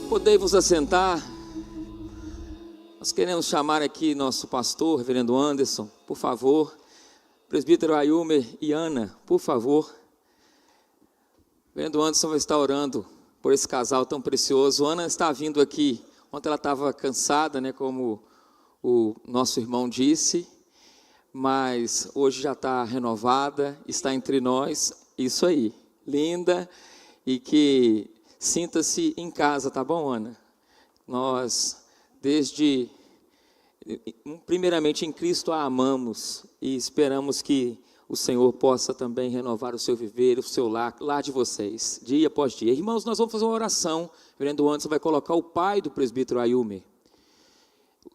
Podei-vos assentar. Nós queremos chamar aqui nosso pastor, reverendo Anderson, por favor. Presbítero Ayumer e Ana, por favor. O reverendo Anderson vai estar orando por esse casal tão precioso. Ana está vindo aqui. Ontem ela estava cansada, né, como o nosso irmão disse, mas hoje já está renovada, está entre nós. Isso aí, linda, e que sinta-se em casa, tá bom, Ana? Nós, primeiramente em Cristo a amamos e esperamos que o Senhor possa também renovar o seu viver, o seu lar de vocês, dia após dia. Irmãos, nós vamos fazer uma oração. O reverendo Anderson vai colocar o pai do presbítero Ayumer.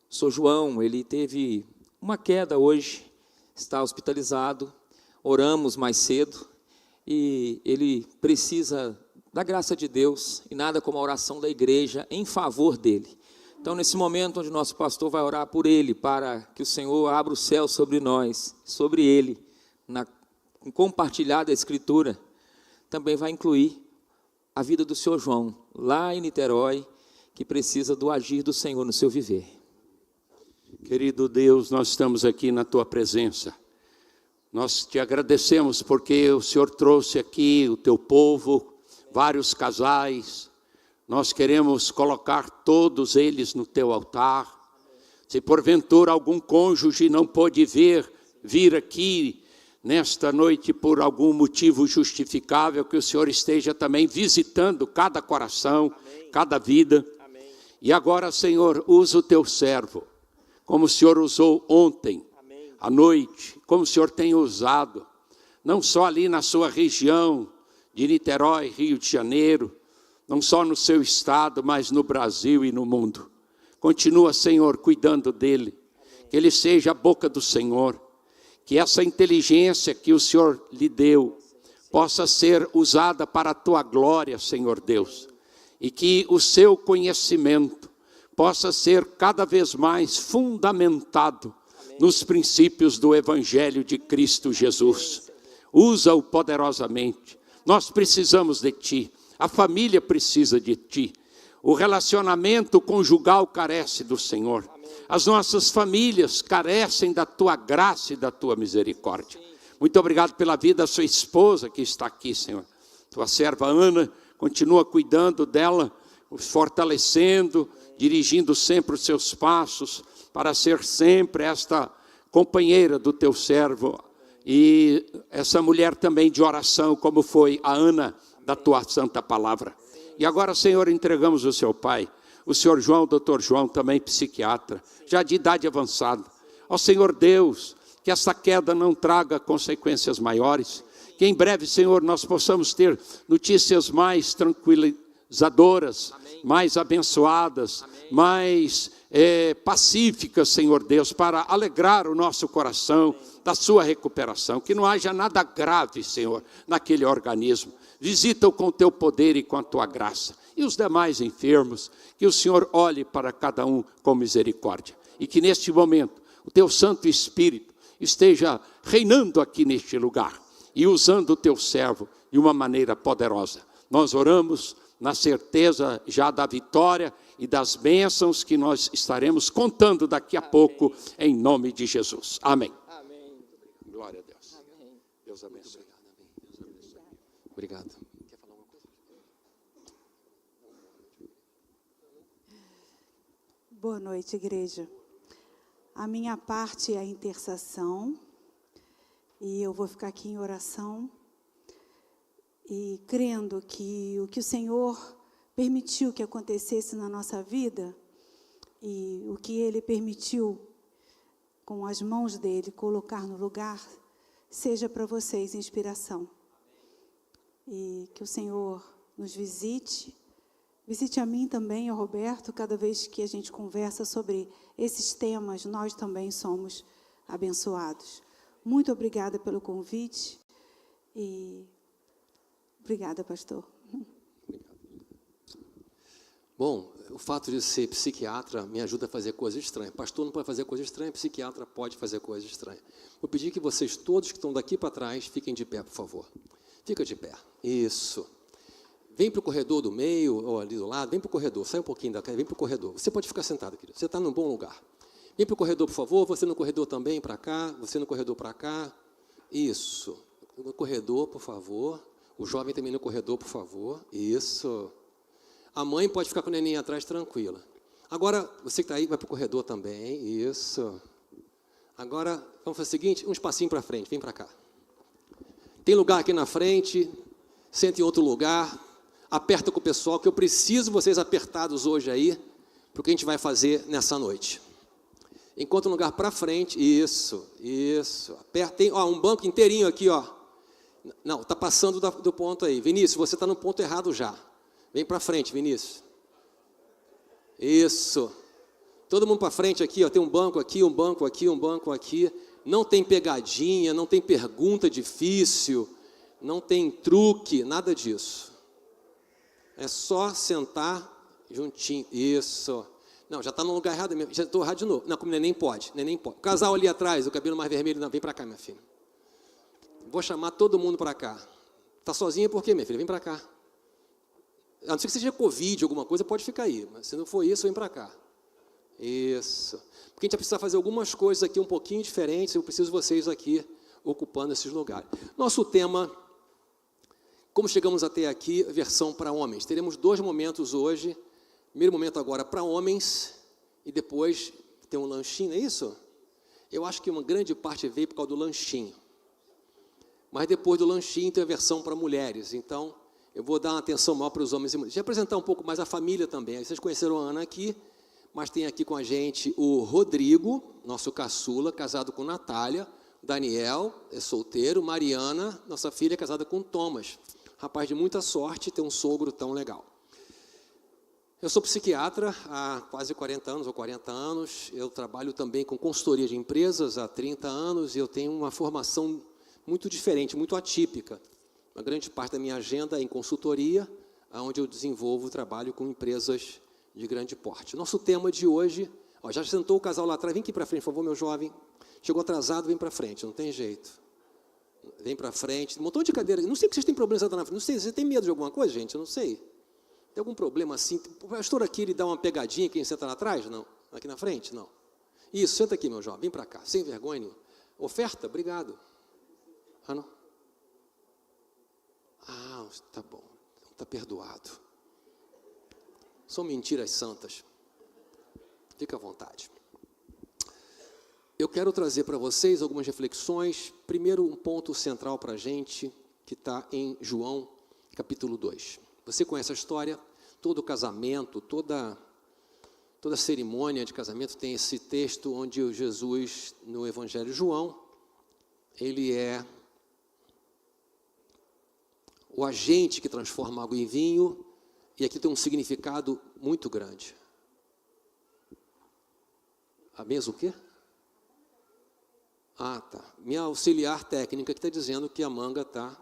Sou João, ele teve uma queda hoje, está hospitalizado. Oramos mais cedo e ele precisa da graça de Deus e nada como a oração da igreja em favor dele. Então, nesse momento onde nosso pastor vai orar por ele, para que o Senhor abra o céu sobre nós, sobre ele, em compartilhar da Escritura, também vai incluir a vida do Senhor João, lá em Niterói, que precisa do agir do Senhor no seu viver. Querido Deus, nós estamos aqui na Tua presença. Nós te agradecemos porque o Senhor trouxe aqui o Teu povo, vários casais. Nós queremos colocar todos eles no Teu altar. Se porventura algum cônjuge não pôde vir aqui nesta noite por algum motivo justificável, que o Senhor esteja também visitando cada coração, amém, cada vida. Amém. E agora, Senhor, usa o Teu servo, como o Senhor usou ontem, amém, à noite, como o Senhor tem usado, não só ali na sua região de Niterói, Rio de Janeiro, não só no seu estado, mas no Brasil e no mundo. Continua, Senhor, cuidando dele, amém, que ele seja a boca do Senhor, que essa inteligência que o Senhor lhe deu possa ser usada para a Tua glória, Senhor Deus, e que o seu conhecimento possa ser cada vez mais fundamentado nos princípios do Evangelho de Cristo Jesus. Usa-o poderosamente. Nós precisamos de Ti, a família precisa de Ti, o relacionamento conjugal carece do Senhor, as nossas famílias carecem da Tua graça e da Tua misericórdia. Muito obrigado pela vida da sua esposa que está aqui, Senhor. Tua serva Ana, continua cuidando dela, fortalecendo, dirigindo sempre os seus passos, para ser sempre esta companheira do Teu servo, e essa mulher também de oração, como foi a Ana, da Tua santa palavra. E agora, Senhor, entregamos o seu pai, o Senhor João, o doutor João, também psiquiatra, já de idade avançada. Ó Senhor Deus, que essa queda não traga consequências maiores, que em breve, Senhor, nós possamos ter notícias mais tranquilizadoras, amém, mais abençoadas, amém, mais pacíficas, Senhor Deus, para alegrar o nosso coração, amém, da sua recuperação, que não haja nada grave, Senhor, naquele organismo. Visita-o com o Teu poder e com a Tua graça. E os demais enfermos, que o Senhor olhe para cada um com misericórdia. E que neste momento, o Teu Santo Espírito esteja reinando aqui neste lugar e usando o Teu servo de uma maneira poderosa. Nós oramos na certeza já da vitória e das bênçãos que nós estaremos contando daqui a pouco, em nome de Jesus. Amém. Amém. Glória a Deus. Amém. Deus abençoe. Obrigado. Quer falar alguma coisa? Boa noite, igreja. A minha parte é a intercessão, e eu vou ficar aqui em oração, e crendo que o Senhor permitiu que acontecesse na nossa vida, e o que Ele permitiu, com as mãos dEle, colocar no lugar, seja para vocês inspiração. E que o Senhor nos visite a mim também, ao Roberto. Cada vez que a gente conversa sobre esses temas, nós também somos abençoados. Muito obrigada pelo convite e obrigada, pastor. Bom, o fato de ser psiquiatra me ajuda a fazer coisas estranhas. Pastor não pode fazer coisa estranha, psiquiatra pode fazer coisa estranha. Vou pedir que vocês todos que estão daqui para trás fiquem de pé, por favor. Fica de pé. Isso. Vem para o corredor do meio, ou ali do lado, vem para o corredor, sai um pouquinho da casa, vem para o corredor. Você pode ficar sentado, querido, você está num bom lugar. Vem para o corredor, por favor, você no corredor também, para cá, você no corredor para cá. Isso, no corredor, por favor. O jovem também no corredor, por favor. Isso. A mãe pode ficar com o neném atrás, tranquila. Agora, você que está aí, vai para o corredor também. Isso. Agora, vamos fazer o seguinte, um espacinho para frente, vem para cá. Tem lugar aqui na frente, senta em outro lugar, aperta com o pessoal, que eu preciso vocês apertados hoje aí, para o que a gente vai fazer nessa noite. Encontra um lugar para frente, isso, aperta, tem um banco inteirinho aqui, ó. Não, está passando do ponto aí. Vinícius, você está no ponto errado já. Vem para frente, Vinícius. Isso. Todo mundo para frente aqui, ó. Tem um banco aqui, um banco aqui, um banco aqui. Não tem pegadinha, não tem pergunta difícil, não tem truque, nada disso. É só sentar juntinho. Isso. Não, já está no lugar errado mesmo. Já estou errado de novo. Não, como neném pode. O casal ali atrás, o cabelo mais vermelho, não, vem para cá, minha filha. Vou chamar todo mundo para cá. Está sozinha por quê, minha filha? Vem para cá. A não ser que seja Covid, alguma coisa, pode ficar aí. Mas se não for isso, vem para cá. Isso. Porque a gente vai precisar fazer algumas coisas aqui um pouquinho diferentes. Eu preciso de vocês aqui ocupando esses lugares. Nosso tema, como chegamos até aqui, versão para homens. Teremos 2 momentos hoje. Primeiro momento agora para homens. E depois tem um lanchinho, é isso? Eu acho que uma grande parte veio por causa do lanchinho. Mas depois do lanchinho tem a versão para mulheres. Então, eu vou dar uma atenção maior para os homens e mulheres. Deixa eu apresentar um pouco mais a família também. Vocês conheceram a Ana aqui, mas tem aqui com a gente o Rodrigo, nosso caçula, casado com Natália. Daniel, é solteiro. Mariana, nossa filha, é casada com Thomas. Rapaz de muita sorte ter um sogro tão legal. Eu sou psiquiatra há quase 40 anos, ou 40 anos. Eu trabalho também com consultoria de empresas há 30 anos. E eu tenho uma formação muito diferente, muito atípica. Uma grande parte da minha agenda é em consultoria, onde eu desenvolvo trabalho com empresas de grande porte. Nosso tema de hoje, ó, já sentou o casal lá atrás, vem aqui para frente, por favor, meu jovem. Chegou atrasado, vem para frente, não tem jeito. Vem para frente, um montão de cadeira. Não sei que vocês têm problema sentado na frente, não sei, você tem medo de alguma coisa, gente? Eu não sei. Tem algum problema assim? O pastor aqui, ele dá uma pegadinha, quem senta lá atrás? Não. Aqui na frente? Não. Isso, senta aqui, meu jovem, vem para cá, sem vergonha nenhuma. Oferta? Obrigado. Ah, não? Ah, tá bom. Está perdoado. São mentiras santas. Fica à vontade. Eu quero trazer para vocês algumas reflexões. Primeiro, um ponto central para a gente, que está em João, capítulo 2. Você conhece a história? Todo casamento, toda cerimônia de casamento tem esse texto onde Jesus, no Evangelho de João, ele é o agente que transforma água em vinho, e aqui tem um significado muito grande. A mesa o quê? Ah, tá. Minha auxiliar técnica que está dizendo que a manga está...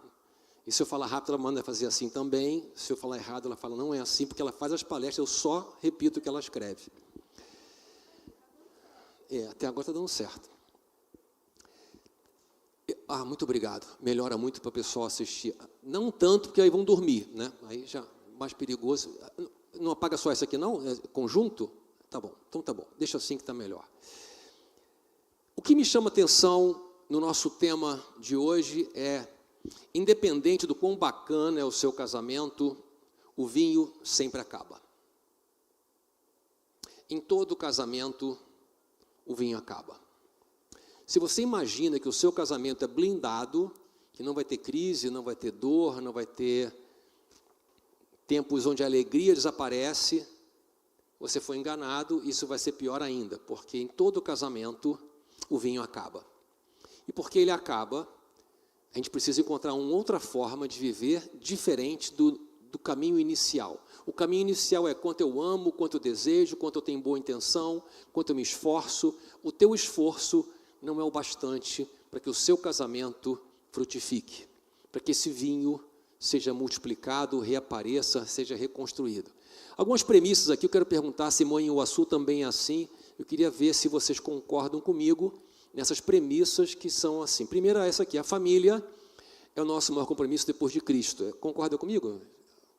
E se eu falar rápido, ela manda fazer assim também. Se eu falar errado, ela fala, não é assim, porque ela faz as palestras, eu só repito o que ela escreve. Até agora está dando certo. Ah, muito obrigado. Melhora muito para o pessoal assistir. Não tanto, porque aí vão dormir, né? Aí já mais perigoso. Não apaga só essa aqui, não? É conjunto? Tá bom. Então tá bom. Deixa assim que está melhor. O que me chama atenção no nosso tema de hoje é, independente do quão bacana é o seu casamento, o vinho sempre acaba. Em todo casamento, o vinho acaba. Se você imagina que o seu casamento é blindado, que não vai ter crise, não vai ter dor, não vai ter tempos onde a alegria desaparece, você foi enganado, isso vai ser pior ainda, porque em todo casamento o vinho acaba. E porque ele acaba, a gente precisa encontrar uma outra forma de viver diferente do caminho inicial. O caminho inicial é quanto eu amo, quanto eu desejo, quanto eu tenho boa intenção, quanto eu me esforço. O teu esforço não é o bastante para que o seu casamento frutifique, para que esse vinho seja multiplicado, reapareça, seja reconstruído. Algumas premissas aqui, eu quero perguntar se Moinho Iguaçu também é assim. Eu queria ver se vocês concordam comigo nessas premissas que são assim. Primeira, essa aqui, a família é o nosso maior compromisso depois de Cristo. Concorda comigo?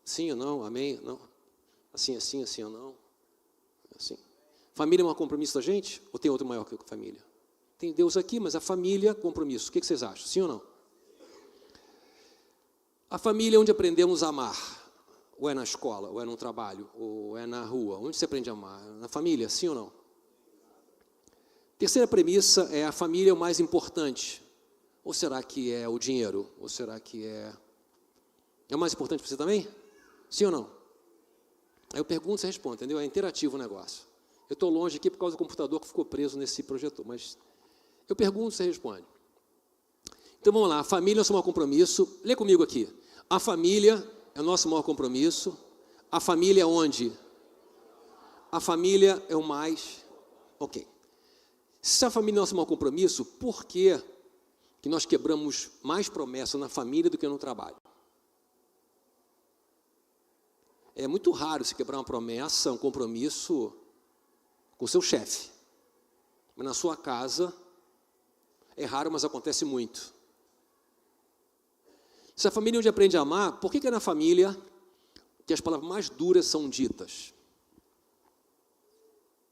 Sim ou não? Amém? Não? Assim ou não? Assim. Família é um compromisso da gente? Ou tem outro maior que a família? Tem Deus aqui, mas a família é compromisso. O que vocês acham? Sim ou não? A família é onde aprendemos a amar. Ou é na escola, ou é no trabalho, ou é na rua. Onde você aprende a amar? Na família, sim ou não? Terceira premissa é: a família é o mais importante. Ou será que é o dinheiro? Ou será que é o mais importante para você também? Sim ou não? Aí eu pergunto, você responde, entendeu? É interativo o negócio. Eu estou longe aqui por causa do computador que ficou preso nesse projetor, mas eu pergunto, você responde. Então vamos lá, a família é o nosso maior compromisso. Lê comigo aqui. A família é o nosso maior compromisso. A família é onde? A família é o mais... Ok. Se a família é o nosso maior compromisso, por que nós quebramos mais promessas na família do que no trabalho? É muito raro se quebrar uma promessa, um compromisso com o seu chefe. Mas na sua casa, é raro, mas acontece muito. Se a família é onde aprende a amar, por que é na família que as palavras mais duras são ditas?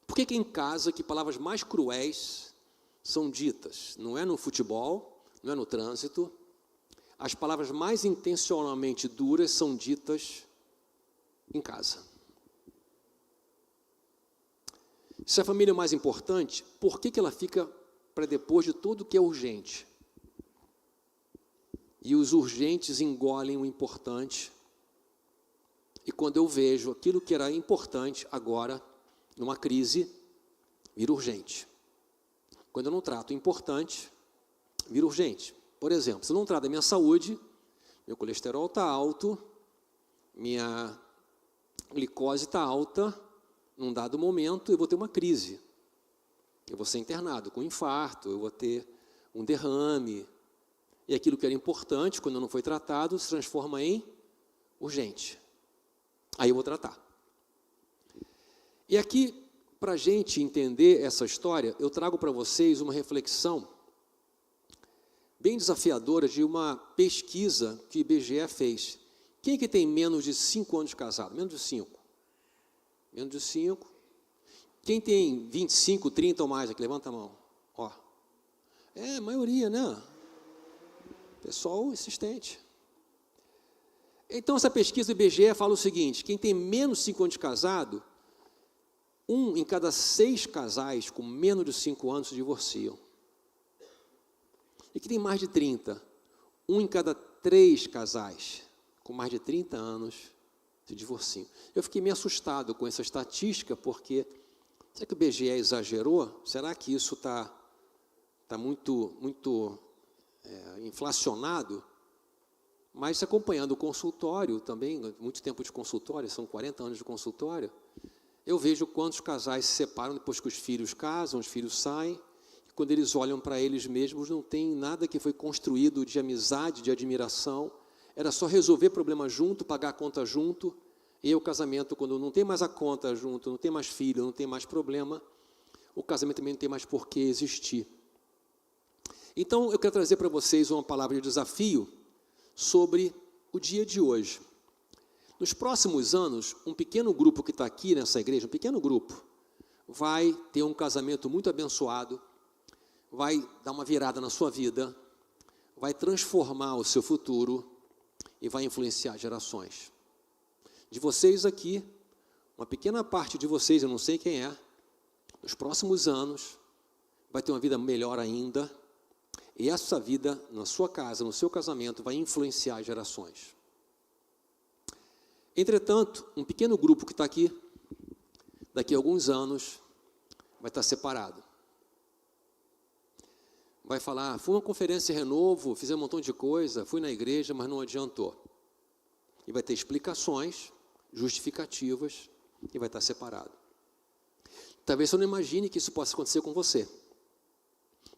Por que é em casa que palavras mais cruéis são ditas? Não é no futebol, não é no trânsito. As palavras mais intencionalmente duras são ditas em casa. Se a família é o mais importante, por que ela fica para depois de tudo que é urgente? E os urgentes engolem o importante. E quando eu vejo aquilo que era importante, agora, numa crise, vira urgente. Quando eu não trato o importante, vira urgente. Por exemplo, se eu não trato a minha saúde, meu colesterol está alto, minha glicose está alta, num dado momento eu vou ter uma crise. Eu vou ser internado com infarto, eu vou ter um derrame. E aquilo que era importante, quando não foi tratado, se transforma em urgente. Aí eu vou tratar. E aqui, para a gente entender essa história, eu trago para vocês uma reflexão bem desafiadora de uma pesquisa que o IBGE fez. Quem que tem menos de 5 anos de casado? Menos de 5. Menos de 5. Quem tem 25, 30 ou mais aqui? Levanta a mão. Ó. É, a maioria, né? Pessoal insistente. Então, essa pesquisa do IBGE fala o seguinte: quem tem menos de 5 anos de casado, 1 em cada 6 casais com menos de 5 anos se divorciam. E quem tem mais de 30, 1 em cada 3 casais com mais de 30 anos se divorciam. Eu fiquei meio assustado com essa estatística, porque será que o IBGE exagerou? Será que isso está muito inflacionado? Mas acompanhando o consultório também, muito tempo de consultório, são 40 anos de consultório, eu vejo quantos casais se separam depois que os filhos casam, os filhos saem, e quando eles olham para eles mesmos, não tem nada que foi construído de amizade, de admiração, era só resolver problema junto, pagar a conta junto, e aí o casamento, quando não tem mais a conta junto, não tem mais filho, não tem mais problema, o casamento também não tem mais por que existir. Então, eu quero trazer para vocês uma palavra de desafio sobre o dia de hoje. Nos próximos anos, um pequeno grupo que está aqui nessa igreja, um pequeno grupo, vai ter um casamento muito abençoado, vai dar uma virada na sua vida, vai transformar o seu futuro e vai influenciar gerações. De vocês aqui, uma pequena parte de vocês, eu não sei quem é, nos próximos anos, vai ter uma vida melhor ainda, e essa vida, na sua casa, no seu casamento, vai influenciar gerações. Entretanto, um pequeno grupo que está aqui, daqui a alguns anos, vai estar separado. Vai falar, fui uma conferência Renovo, fiz um montão de coisa, fui na igreja, mas não adiantou. E vai ter explicações, justificativas, e vai estar separado. Talvez você não imagine que isso possa acontecer com você.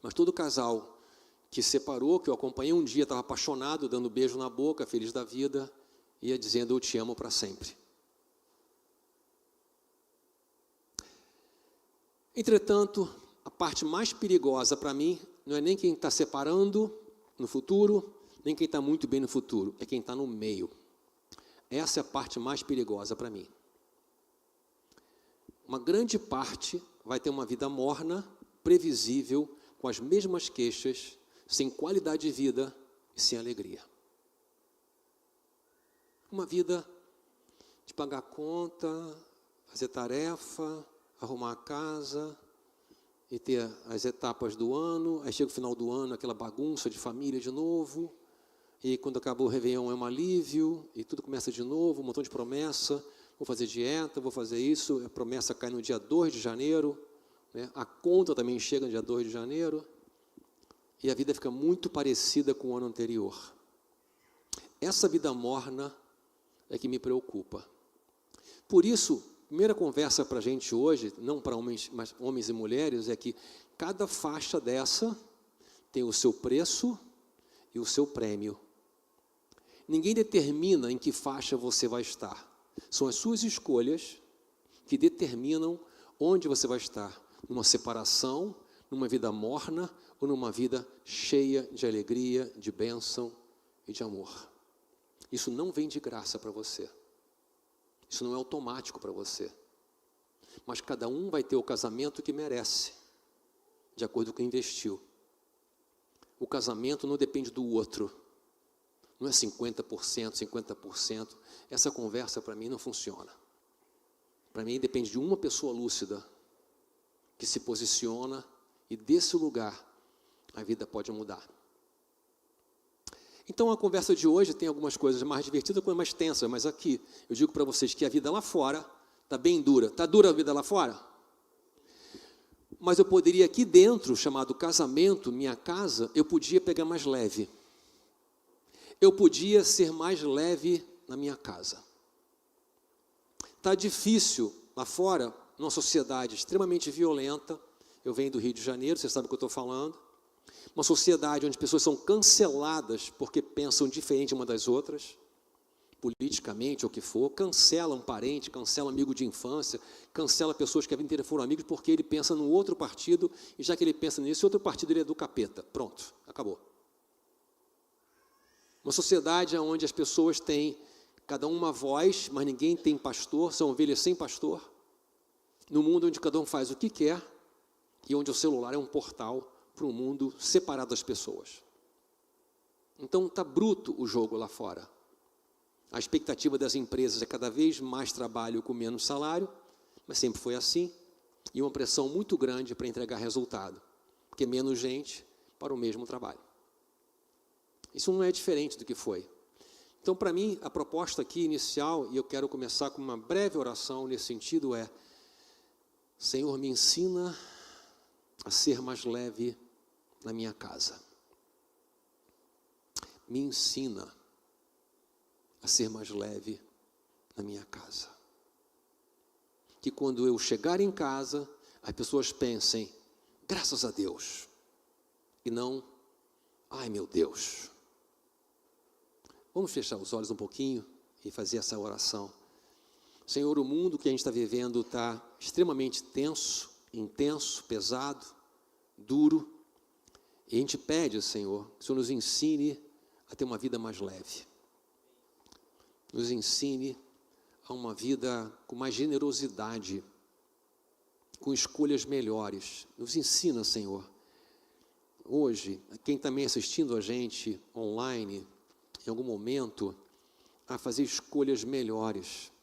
Mas todo casal que se separou, que eu acompanhei um dia, estava apaixonado, dando beijo na boca, feliz da vida, ia dizendo, eu te amo para sempre. Entretanto, a parte mais perigosa para mim, não é nem quem está separando no futuro, nem quem está muito bem no futuro, é quem está no meio. Essa é a parte mais perigosa para mim. Uma grande parte vai ter uma vida morna, previsível, com as mesmas queixas, sem qualidade de vida e sem alegria. Uma vida de pagar conta, fazer tarefa, arrumar a casa e ter as etapas do ano. Aí chega o final do ano, aquela bagunça de família de novo. E quando acabou o Réveillon é um alívio, e tudo começa de novo, um montão de promessa. Vou fazer dieta, vou fazer isso. A promessa cai no dia 2 de janeiro. Né? A conta também chega no dia 2 de janeiro. E a vida fica muito parecida com o ano anterior. Essa vida morna é que me preocupa. Por isso, a primeira conversa para a gente hoje, não para homens, mas homens e mulheres, é que cada faixa dessa tem o seu preço e o seu prêmio. Ninguém determina em que faixa você vai estar. São as suas escolhas que determinam onde você vai estar. Numa separação, numa vida morna ou numa vida cheia de alegria, de bênção e de amor. Isso não vem de graça para você. Isso não é automático para você. Mas cada um vai ter o casamento que merece, de acordo com o que investiu. O casamento não depende do outro. Não é 50%, 50%. Essa conversa para mim não funciona. Para mim depende de uma pessoa lúcida que se posiciona e desse lugar a vida pode mudar. Então a conversa de hoje tem algumas coisas mais divertidas, coisas mais tensas, mas aqui eu digo para vocês que a vida lá fora está bem dura. Está dura a vida lá fora? Mas eu poderia aqui dentro, chamado casamento, minha casa, eu podia pegar mais leve. Eu podia ser mais leve na minha casa. Está difícil lá fora, numa sociedade extremamente violenta. Eu venho do Rio de Janeiro, você sabe o que eu estou falando. Uma sociedade onde pessoas são canceladas porque pensam diferente uma das outras, politicamente ou o que for, cancela um parente, cancela um amigo de infância, cancela pessoas que a vida inteira foram amigos porque ele pensa no outro partido, e já que ele pensa nesse outro partido, ele é do capeta. Pronto, acabou. Uma sociedade onde as pessoas têm cada uma voz, mas ninguém tem pastor, são ovelhas sem pastor. No mundo onde cada um faz o que quer, e onde o celular é um portal para um mundo separado das pessoas. Então está bruto o jogo lá fora. A expectativa das empresas é cada vez mais trabalho com menos salário, mas sempre foi assim, e uma pressão muito grande para entregar resultado, porque menos gente para o mesmo trabalho. Isso não é diferente do que foi. Então, para mim, a proposta aqui inicial, e eu quero começar com uma breve oração nesse sentido, é: Senhor, me ensina a ser mais leve na minha casa. Me ensina a ser mais leve na minha casa. Que quando eu chegar em casa, as pessoas pensem, graças a Deus, e não, ai meu Deus. Vamos fechar os olhos um pouquinho e fazer essa oração. Senhor, o mundo que a gente está vivendo está extremamente tenso, intenso, pesado, duro. E a gente pede, Senhor, que o Senhor nos ensine a ter uma vida mais leve. Nos ensine a uma vida com mais generosidade, com escolhas melhores. Nos ensina, Senhor. Hoje, quem também assistindo a gente online, em algum momento, a fazer escolhas melhores.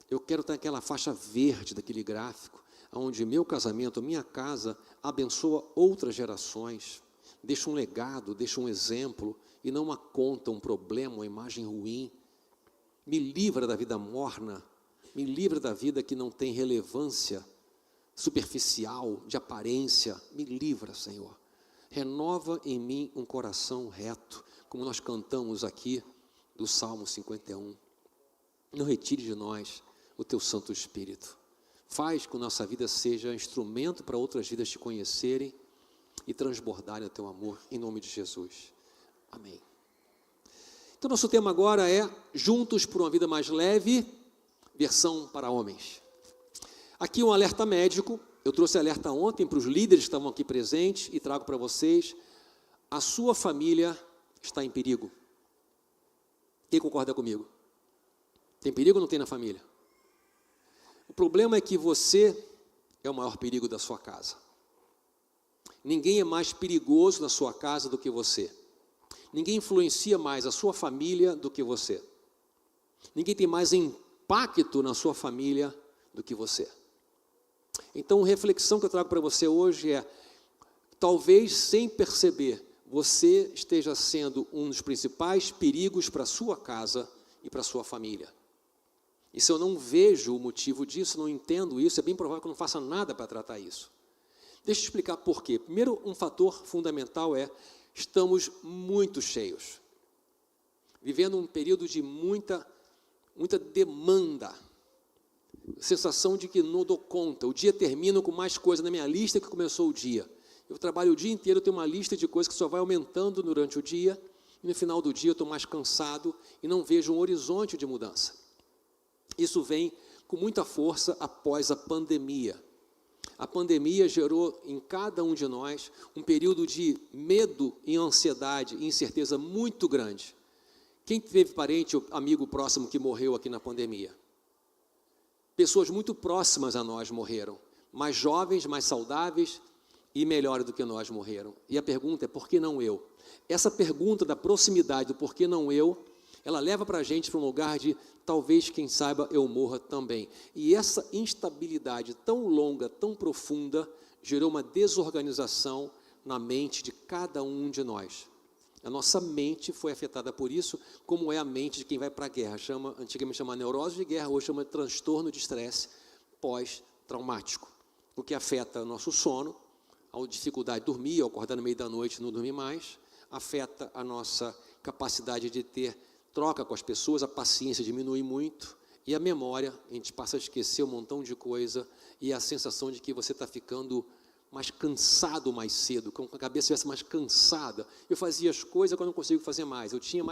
Eu quero estar naquela faixa verde daquele gráfico, onde meu casamento, minha casa, abençoa outras gerações, deixa um legado, deixa um exemplo, e não uma conta, um problema, uma imagem ruim. Me livra da vida morna, me livra da vida que não tem relevância superficial, de aparência. Me livra, Senhor. Renova em mim um coração reto, como nós cantamos aqui do Salmo 51. Não retire de nós o Teu Santo Espírito. Faz que a nossa vida seja instrumento para outras vidas te conhecerem e transbordarem o Teu amor, em nome de Jesus. Amém. Então, nosso tema agora é Juntos por uma Vida Mais Leve, versão para homens. Aqui um alerta médico. Eu trouxe alerta ontem para os líderes que estavam aqui presentes e trago para vocês. A sua família está em perigo. Quem concorda comigo? Tem perigo ou não tem na família? O problema é que você é o maior perigo da sua casa. Ninguém é mais perigoso na sua casa do que você. Ninguém influencia mais a sua família do que você. Ninguém tem mais impacto na sua família do que você. Então, a reflexão que eu trago para você hoje é, talvez sem perceber, você esteja sendo um dos principais perigos para a sua casa e para a sua família. E se eu não vejo o motivo disso, não entendo isso, é bem provável que eu não faça nada para tratar isso. Deixa eu explicar por quê. Primeiro, um fator fundamental é, estamos muito cheios. Vivendo um período de muita demanda. Sensação de que não dou conta. O dia termina com mais coisa na minha lista que começou o dia. Eu trabalho o dia inteiro, tenho uma lista de coisas que só vai aumentando durante o dia. E no final do dia eu estou mais cansado e não vejo um horizonte de mudança. Isso vem com muita força após a pandemia. A pandemia gerou em cada um de nós um período de medo e ansiedade e incerteza muito grande. Quem teve parente ou amigo próximo que morreu aqui na pandemia? Pessoas muito próximas a nós morreram, mais jovens, mais saudáveis e melhores do que nós morreram. E a pergunta é, por que não eu? Essa pergunta da proximidade, do por que não eu, ela leva para a gente para um lugar de, talvez, quem saiba, eu morra também. E essa instabilidade tão longa, tão profunda, gerou uma desorganização na mente de cada um de nós. A nossa mente foi afetada por isso, como é a mente de quem vai para a guerra. Antigamente chama neurose de guerra, hoje chama de transtorno de estresse pós-traumático. O que afeta o nosso sono, a dificuldade de dormir, ao acordar no meio da noite e não dormir mais, afeta a nossa capacidade de ter troca com as pessoas, a paciência diminui muito, e a memória, a gente passa a esquecer um montão de coisa, e a sensação de que você está ficando mais cansado mais cedo, como se a cabeça estivesse mais cansada. Eu fazia as coisas que eu não consigo fazer mais, eu tinha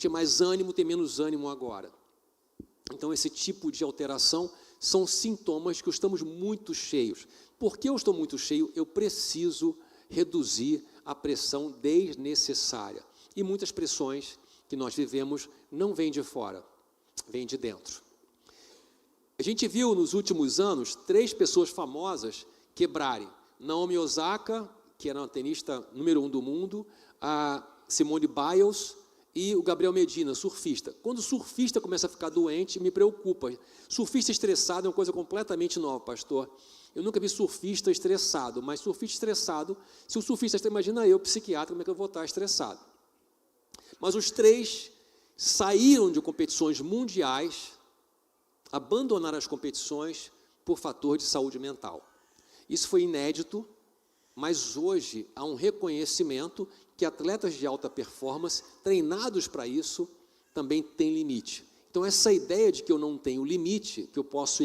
mais ânimo, tenho menos ânimo agora. Então, esse tipo de alteração são sintomas que estamos muito cheios. Porque eu estou muito cheio, eu preciso reduzir a pressão desnecessária. E muitas pressões que nós vivemos não vêm de fora, vêm de dentro. A gente viu nos últimos anos 3 pessoas famosas quebrarem. Naomi Osaka, que era uma tenista número 1 do mundo, a Simone Biles e o Gabriel Medina, surfista. Quando o surfista começa a ficar doente, me preocupa. Surfista estressado é uma coisa completamente nova, pastor. Eu nunca vi surfista estressado, mas surfista estressado, se o surfista, imagina eu, psiquiatra, como é que eu vou estar estressado? Mas os 3 saíram de competições mundiais, abandonaram as competições por fator de saúde mental. Isso foi inédito, mas hoje há um reconhecimento que atletas de alta performance, treinados para isso, também têm limite. Então, essa ideia de que eu não tenho limite, que eu posso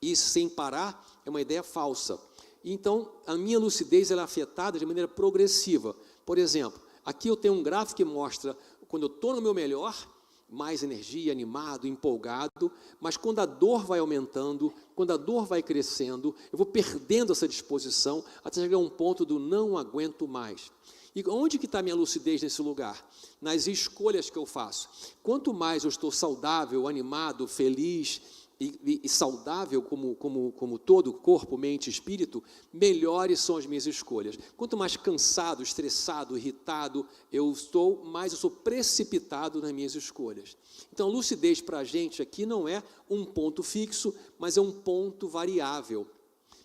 ir sem parar, é uma ideia falsa. Então, a minha lucidez ela é afetada de maneira progressiva. Por exemplo, aqui eu tenho um gráfico que mostra quando eu estou no meu melhor, mais energia, animado, empolgado, mas quando a dor vai aumentando, quando a dor vai crescendo, eu vou perdendo essa disposição até chegar a um ponto do não aguento mais. E onde que está a minha lucidez nesse lugar? Nas escolhas que eu faço. Quanto mais eu estou saudável, animado, feliz e saudável como todo, corpo, mente e espírito, melhores são as minhas escolhas. Quanto mais cansado, estressado, irritado eu estou, mais eu sou precipitado nas minhas escolhas. Então, lucidez para a gente aqui não é um ponto fixo, mas é um ponto variável.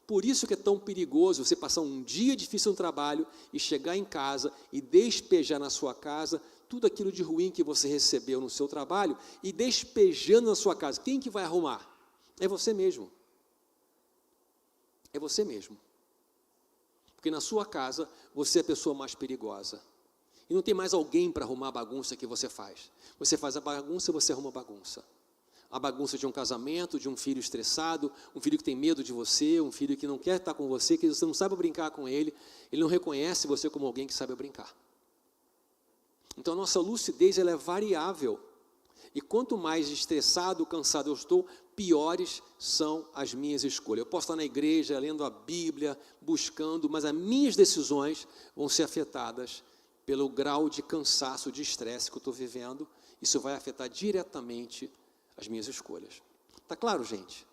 Por isso que é tão perigoso você passar um dia difícil no trabalho e chegar em casa e despejar na sua casa tudo aquilo de ruim que você recebeu no seu trabalho e despejando na sua casa. Quem que vai arrumar? É você mesmo. É você mesmo. Porque na sua casa, você é a pessoa mais perigosa. E não tem mais alguém para arrumar a bagunça que você faz. Você faz a bagunça e você arruma a bagunça. A bagunça de um casamento, de um filho estressado, um filho que tem medo de você, um filho que não quer estar com você, que você não sabe brincar com ele, ele não reconhece você como alguém que sabe brincar. Então, a nossa lucidez ela é variável. E quanto mais estressado, cansado eu estou, piores são as minhas escolhas. Eu posso estar na igreja, lendo a Bíblia, buscando, mas as minhas decisões vão ser afetadas pelo grau de cansaço, de estresse que eu estou vivendo. Isso vai afetar diretamente as minhas escolhas. Tá claro, gente?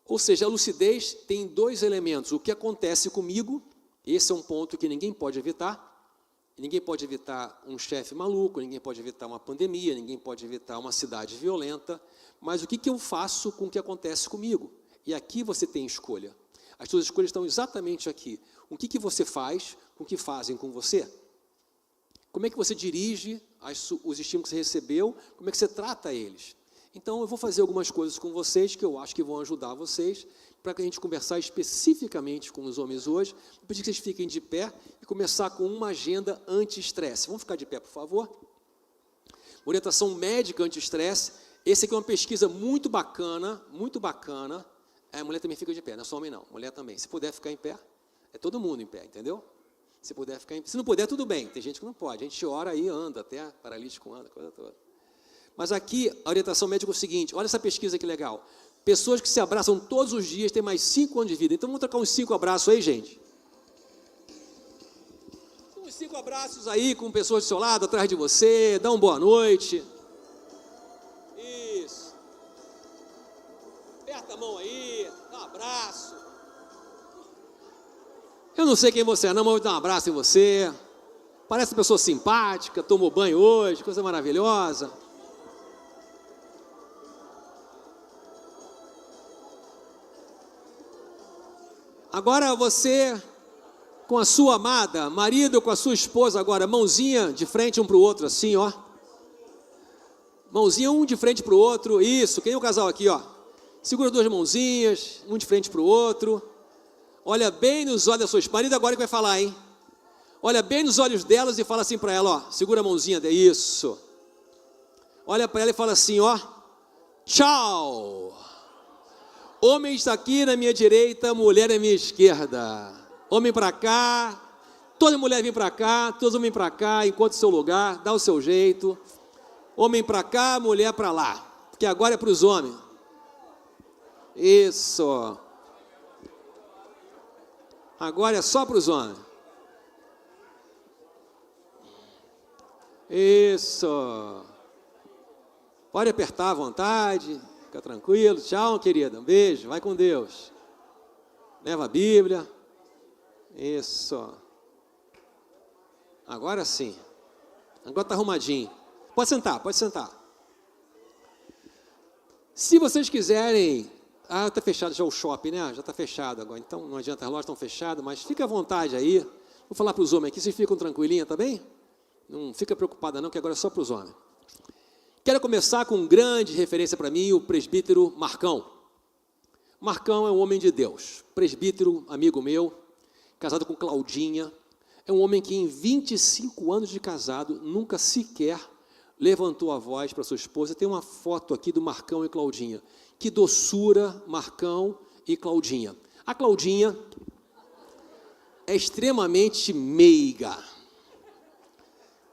Ou seja, a lucidez tem dois elementos. O que acontece comigo, esse é um ponto que ninguém pode evitar. Ninguém pode evitar um chefe maluco, ninguém pode evitar uma pandemia, ninguém pode evitar uma cidade violenta. Mas o que eu faço com o que acontece comigo? E aqui você tem escolha. As suas escolhas estão exatamente aqui. O que você faz com o que fazem com você? Como é que você dirige os estímulos que você recebeu? Como é que você trata eles? Então, eu vou fazer algumas coisas com vocês que eu acho que vão ajudar vocês para que a gente conversar especificamente com os homens hoje. Vou pedir que vocês fiquem de pé e começar com uma agenda anti-estresse. Vamos ficar de pé, por favor? Orientação médica anti-estresse. Esse aqui é uma pesquisa muito bacana, muito bacana. A mulher também fica de pé, não é só homem não, mulher também. Se puder ficar em pé, é todo mundo em pé, entendeu? Se puder ficar em pé. Se não puder, tudo bem, tem gente que não pode. A gente ora aí, anda, até paralítico anda, coisa toda. Mas aqui, a orientação médica é o seguinte, olha essa pesquisa que legal. Pessoas que se abraçam todos os dias têm mais 5 anos de vida. Então, vamos trocar uns 5 abraços aí, gente. Uns 5 abraços aí com pessoas do seu lado, atrás de você, dá uma boa noite. Isso. Aperta a mão aí, dá um abraço. Eu não sei quem você é, não, mas vou dar um abraço em você. Parece uma pessoa simpática, tomou banho hoje, coisa maravilhosa. Agora você, com a sua amada, marido com a sua esposa agora, mãozinha de frente um para o outro, assim, ó. Mãozinha um de frente para o outro, isso, quem é o casal aqui, ó? Segura 2 mãozinhas, um de frente para o outro. Olha bem nos olhos da sua esposa, marido agora que vai falar, hein? Olha bem nos olhos delas e fala assim para ela, ó, segura a mãozinha, isso. Olha para ela e fala assim, ó, tchau. Homem está aqui na minha direita, mulher na minha esquerda. Homem para cá, toda mulher vem para cá, todos homens para cá, encontre o seu lugar, dá o seu jeito. Homem para cá, mulher para lá, porque agora é para os homens. Isso. Agora é só para os homens. Isso. Pode apertar à vontade. Fica tranquilo. Tchau, querida. Um beijo. Vai com Deus. Leva a Bíblia. Isso. Agora sim. Agora está arrumadinho. Pode sentar, pode sentar. Se vocês quiserem... Ah, está fechado já o shopping, né? Já está fechado agora. Então, não adianta, as lojas estão fechadas, mas fica à vontade aí. Vou falar para os homens aqui. Vocês ficam tranquilinhos, tá bem? Não fica preocupada não, que agora é só para os homens. Quero começar com grande referência para mim, o presbítero Marcão. Marcão é um homem de Deus, presbítero, amigo meu, casado com Claudinha. É um homem que em 25 anos de casado, nunca sequer levantou a voz para sua esposa. Tem uma foto aqui do Marcão e Claudinha. Que doçura, Marcão e Claudinha. A Claudinha é extremamente meiga.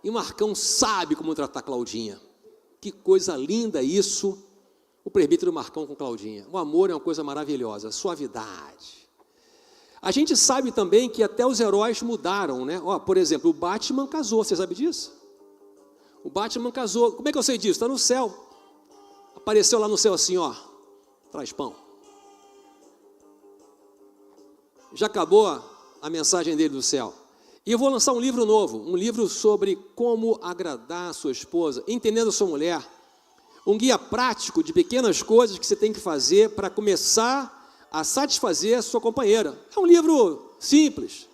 E o Marcão sabe como tratar a Claudinha. Que coisa linda isso, o presbítero Marcão com Claudinha. O amor é uma coisa maravilhosa, suavidade. A gente sabe também que até os heróis mudaram, né? Ó, por exemplo, o Batman casou, você sabe disso? O Batman casou, como é que eu sei disso? Está no céu. Apareceu lá no céu assim, ó, traz pão. Já acabou a mensagem dele do céu. E eu vou lançar um livro novo, um livro sobre como agradar a sua esposa, entendendo a sua mulher. Um guia prático de pequenas coisas que você tem que fazer para começar a satisfazer a sua companheira. É um livro simples.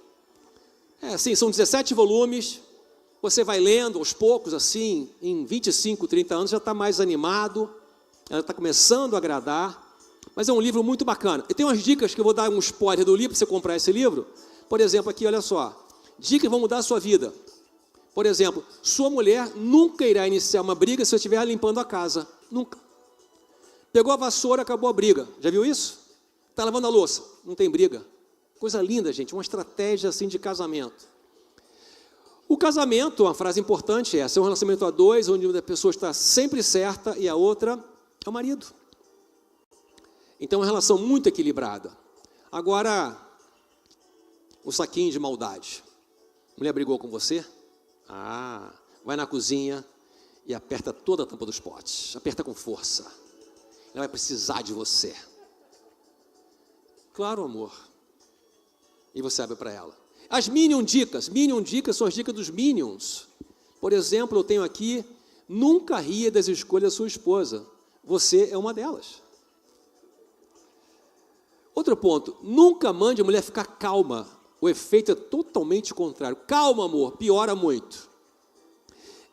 É assim, são 17 volumes. Você vai lendo aos poucos, assim, em 25, 30 anos já está mais animado, ela está começando a agradar. Mas é um livro muito bacana. E tem umas dicas que eu vou dar um spoiler do livro para você comprar esse livro. Por exemplo, aqui, olha só. Dicas que vão mudar a sua vida. Por exemplo, sua mulher nunca irá iniciar uma briga se você estiver limpando a casa. Nunca. Pegou a vassoura, acabou a briga. Já viu isso? Está lavando a louça. Não tem briga. Coisa linda, gente. Uma estratégia assim de casamento. O casamento, uma frase importante é essa. É um relacionamento a dois, onde uma pessoa está sempre certa e a outra é o marido. Então, é uma relação muito equilibrada. Agora, o saquinho de maldade. Mulher brigou com você? Ah, vai na cozinha e aperta toda a tampa dos potes. Aperta com força. Ela vai precisar de você. Claro, amor. E você abre para ela. As Minion dicas são as dicas dos Minions. Por exemplo, eu tenho aqui, nunca ria das escolhas da sua esposa. Você é uma delas. Outro ponto, nunca mande a mulher ficar calma. O efeito é totalmente contrário. Calma, amor, piora muito.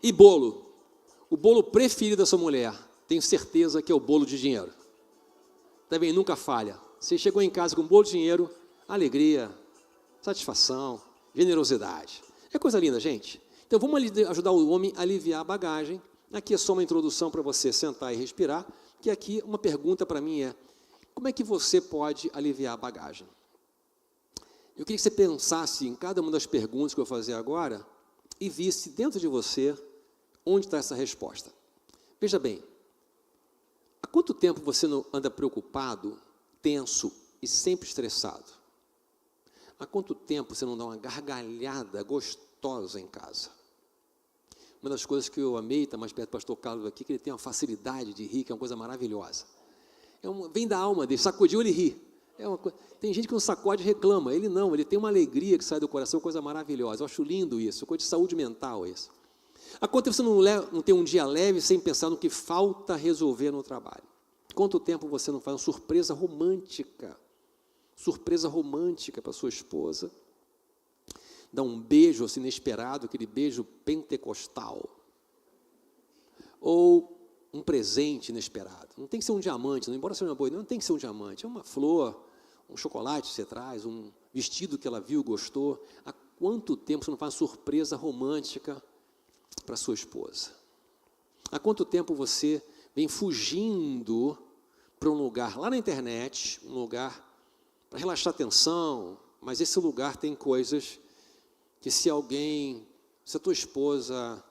E bolo. O bolo preferido da sua mulher, tenho certeza que é o bolo de dinheiro. Também nunca falha. Você chegou em casa com um bolo de dinheiro, alegria, satisfação, generosidade. É coisa linda, gente. Então vamos ajudar o homem a aliviar a bagagem. Aqui é só uma introdução para você sentar e respirar, que aqui uma pergunta para mim é, como é que você pode aliviar a bagagem? Eu queria que você pensasse em cada uma das perguntas que eu vou fazer agora e visse dentro de você onde está essa resposta. Veja bem, há quanto tempo você não anda preocupado, tenso e sempre estressado? Há quanto tempo você não dá uma gargalhada gostosa em casa? Uma das coisas que eu amei, está mais perto do pastor Carlos aqui, que ele tem uma facilidade de rir, que é uma coisa maravilhosa. Vem da alma dele, sacudiu, ele ri. Tem gente que não sacode e reclama, ele não, ele tem uma alegria que sai do coração, coisa maravilhosa. Eu acho lindo isso, coisa de saúde mental isso. Há quanto tempo você não tem um dia leve sem pensar no que falta resolver no trabalho? Quanto tempo você não faz uma surpresa romântica para sua esposa? Dá um beijo assim, inesperado, aquele beijo pentecostal. Ou um presente inesperado. Não tem que ser um diamante, não, embora seja uma boa, não tem que ser um diamante. É uma flor, um chocolate que você traz, um vestido que ela viu, gostou. Há quanto tempo você não faz uma surpresa romântica para sua esposa? Há quanto tempo você vem fugindo para um lugar lá na internet, um lugar para relaxar a tensão, mas esse lugar tem coisas que se a tua esposa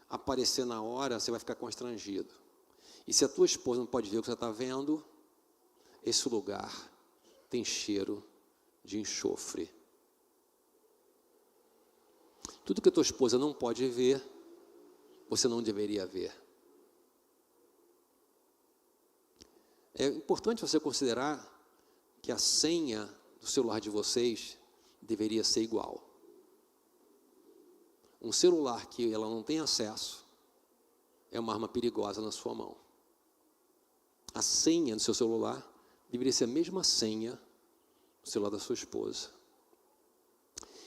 aparecer na hora, você vai ficar constrangido. E se a tua esposa não pode ver o que você está vendo, esse lugar tem cheiro de enxofre. Tudo que a tua esposa não pode ver, você não deveria ver. É importante você considerar que a senha do celular de vocês deveria ser igual. Um celular que ela não tem acesso é uma arma perigosa na sua mão. A senha do seu celular deveria ser a mesma senha do celular da sua esposa.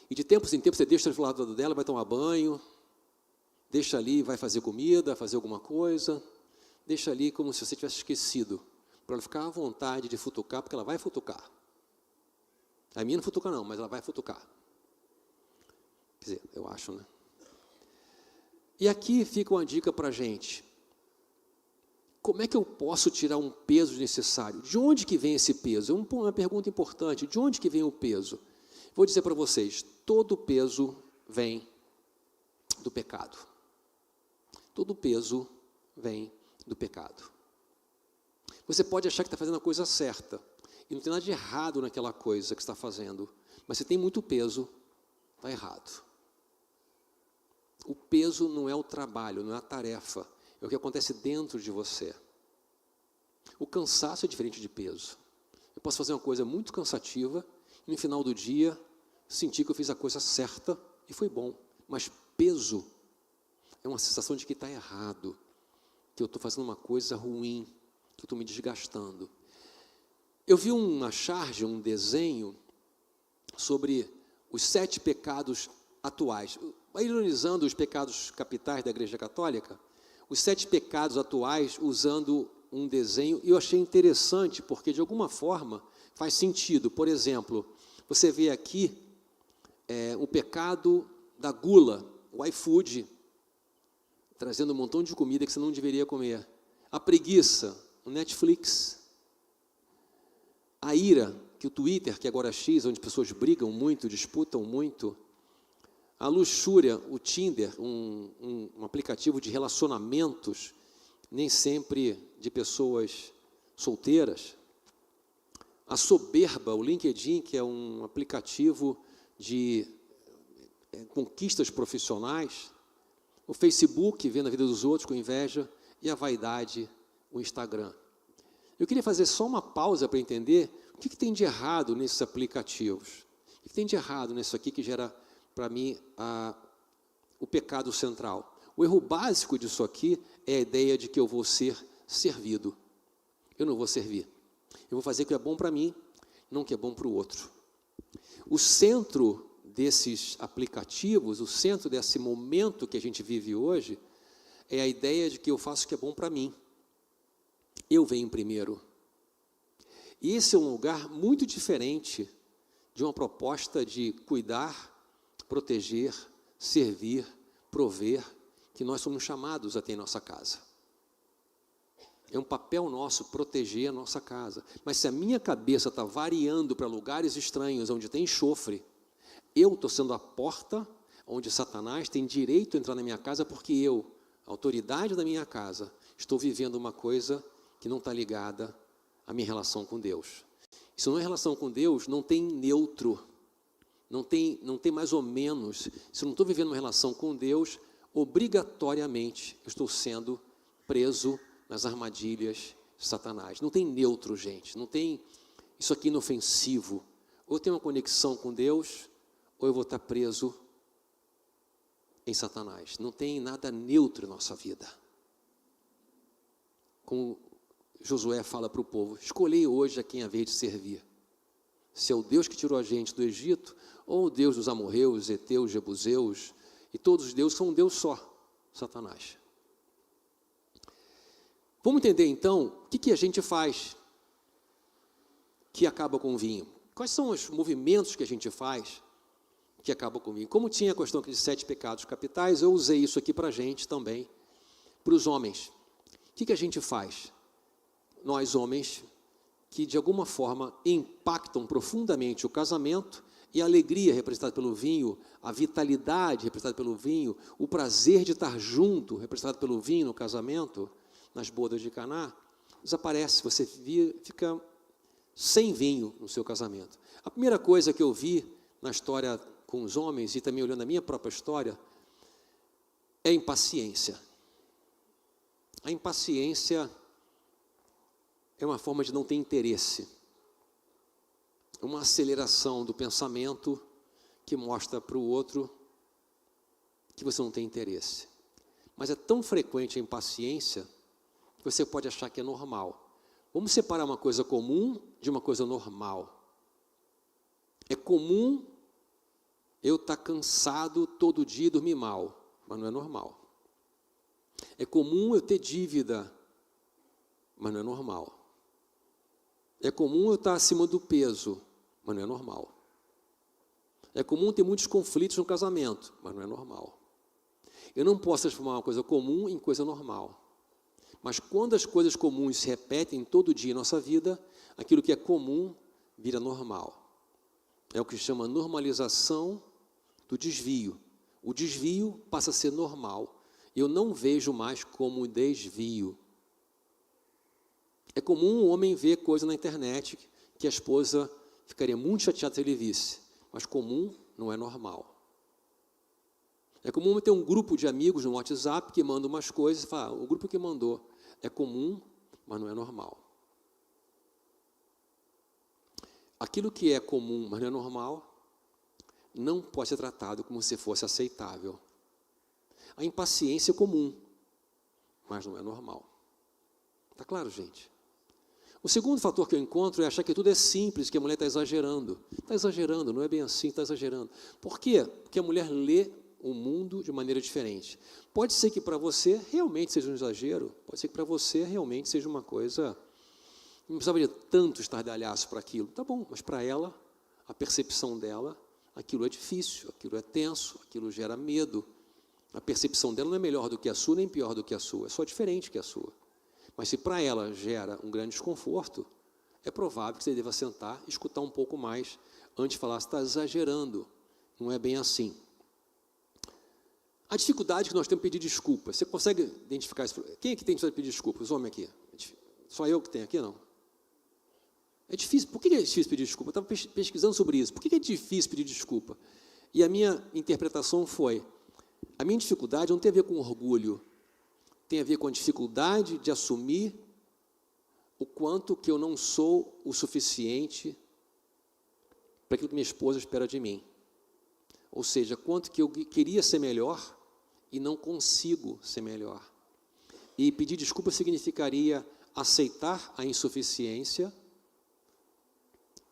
E de tempos em tempos você deixa do lado dela, vai tomar banho, deixa ali, vai fazer comida, fazer alguma coisa, deixa ali como se você tivesse esquecido, para ela ficar à vontade de futucar, porque ela vai futucar. A minha não futuca não, mas ela vai futucar. Quer dizer, eu acho, né? E aqui fica uma dica para a gente. Como é que eu posso tirar um peso necessário? De onde que vem esse peso? É uma pergunta importante. De onde que vem o peso? Vou dizer para vocês, todo peso vem do pecado. Todo peso vem do pecado. Você pode achar que está fazendo a coisa certa, e não tem nada de errado naquela coisa que está fazendo, mas se tem muito peso, está errado. O peso não é o trabalho, não é a tarefa, é o que acontece dentro de você. O cansaço é diferente de peso. Eu posso fazer uma coisa muito cansativa, e no final do dia, sentir que eu fiz a coisa certa e foi bom. Mas peso é uma sensação de que está errado, que eu estou fazendo uma coisa ruim, que eu estou me desgastando. Eu vi uma charge, um desenho, sobre os 7 pecados atuais. Ironizando os pecados capitais da Igreja Católica, os 7 pecados atuais usando um desenho, e eu achei interessante, porque de alguma forma faz sentido. Por exemplo, você vê aqui o pecado da gula, o iFood, trazendo um montão de comida que você não deveria comer. A preguiça, o Netflix. A ira, que o Twitter, que agora é X, onde pessoas brigam muito, disputam muito. A luxúria, o Tinder, um aplicativo de relacionamentos, nem sempre de pessoas solteiras. A soberba, o LinkedIn, que é um aplicativo de conquistas profissionais. O Facebook, vendo a vida dos outros com inveja, e a vaidade, o Instagram. Eu queria fazer só uma pausa para entender o que tem de errado nesses aplicativos. O que tem de errado nisso aqui que gera, para mim, o pecado central. O erro básico disso aqui é a ideia de que eu vou ser servido. Eu não vou servir. Eu vou fazer o que é bom para mim, não o que é bom para o outro. O centro desses aplicativos, o centro desse momento que a gente vive hoje, é a ideia de que eu faço o que é bom para mim. Eu venho primeiro. E esse é um lugar muito diferente de uma proposta de cuidar, proteger, servir, prover, que nós somos chamados a ter em nossa casa. É um papel nosso proteger a nossa casa. Mas se a minha cabeça está variando para lugares estranhos, onde tem enxofre, eu estou sendo a porta onde Satanás tem direito a entrar na minha casa, porque eu, a autoridade da minha casa, estou vivendo uma coisa que não está ligada à minha relação com Deus. Se não é relação com Deus, não tem neutro, não tem mais ou menos. Se eu não estou vivendo uma relação com Deus, obrigatoriamente eu estou sendo preso nas armadilhas de Satanás. Não tem neutro, gente, não tem isso aqui inofensivo. Ou eu tenho uma conexão com Deus, ou eu vou estar preso em Satanás. Não tem nada neutro em nossa vida. Como Josué fala para o povo, escolhei hoje a quem haver de servir. Se é o Deus que tirou a gente do Egito, ou o Deus dos amorreus, heteus, jebuseus, e todos os deuses são um Deus só, Satanás. Vamos entender então, o que a gente faz que acaba com o vinho? Quais são os movimentos que a gente faz que acabam com o vinho? Como tinha a questão aqui de 7 pecados capitais, eu usei isso aqui para a gente também, para os homens. O que a gente faz? Nós homens, que de alguma forma impactam profundamente o casamento e a alegria representada pelo vinho, a vitalidade representada pelo vinho, o prazer de estar junto representado pelo vinho no casamento, nas bodas de Caná, desaparece, você fica sem vinho no seu casamento. A primeira coisa que eu vi na história com os homens, e também olhando a minha própria história, é a impaciência. A impaciência é uma forma de não ter interesse. É uma aceleração do pensamento que mostra para o outro que você não tem interesse. Mas é tão frequente a impaciência que você pode achar que é normal. Vamos separar uma coisa comum de uma coisa normal. É comum eu estar cansado todo dia e dormir mal, mas não é normal. É comum eu ter dívida, mas não é normal. É comum eu estar acima do peso, mas não é normal. É comum ter muitos conflitos no casamento, mas não é normal. Eu não posso transformar uma coisa comum em coisa normal. Mas quando as coisas comuns se repetem todo dia em nossa vida, aquilo que é comum vira normal. É o que se chama normalização do desvio. O desvio passa a ser normal. Eu não vejo mais como desvio. É comum um homem ver coisa na internet que a esposa ficaria muito chateada se ele visse. Mas comum não é normal. É comum ter um grupo de amigos no WhatsApp que manda umas coisas e fala, o grupo que mandou é comum, mas não é normal. Aquilo que é comum, mas não é normal, não pode ser tratado como se fosse aceitável. A impaciência é comum, mas não é normal. Está claro, gente? O segundo fator que eu encontro é achar que tudo é simples, que a mulher está exagerando. Está exagerando, não é bem assim, está exagerando. Por quê? Porque a mulher lê o mundo de maneira diferente. Pode ser que para você realmente seja um exagero, pode ser que para você realmente seja uma coisa, não precisava de tanto estardalhaço para aquilo. Tá bom, mas para ela, a percepção dela, aquilo é difícil, aquilo é tenso, aquilo gera medo. A percepção dela não é melhor do que a sua, nem pior do que a sua, é só diferente que a sua. Mas se para ela gera um grande desconforto, é provável que você deva sentar e escutar um pouco mais antes de falar, você está exagerando, não é bem assim. A dificuldade que nós temos em pedir desculpa, você consegue identificar isso? Quem é que tem dificuldade de pedir desculpa? Os homens aqui? Só eu que tenho aqui, não? É difícil. Por que é difícil pedir desculpa? Eu estava pesquisando sobre isso. Por que é difícil pedir desculpa? E a minha interpretação foi, A minha dificuldade não tem a ver com orgulho, tem a ver com a dificuldade de assumir o quanto que eu não sou o suficiente para aquilo que minha esposa espera de mim. Ou seja, quanto que eu queria ser melhor e não consigo ser melhor. E pedir desculpa significaria aceitar a insuficiência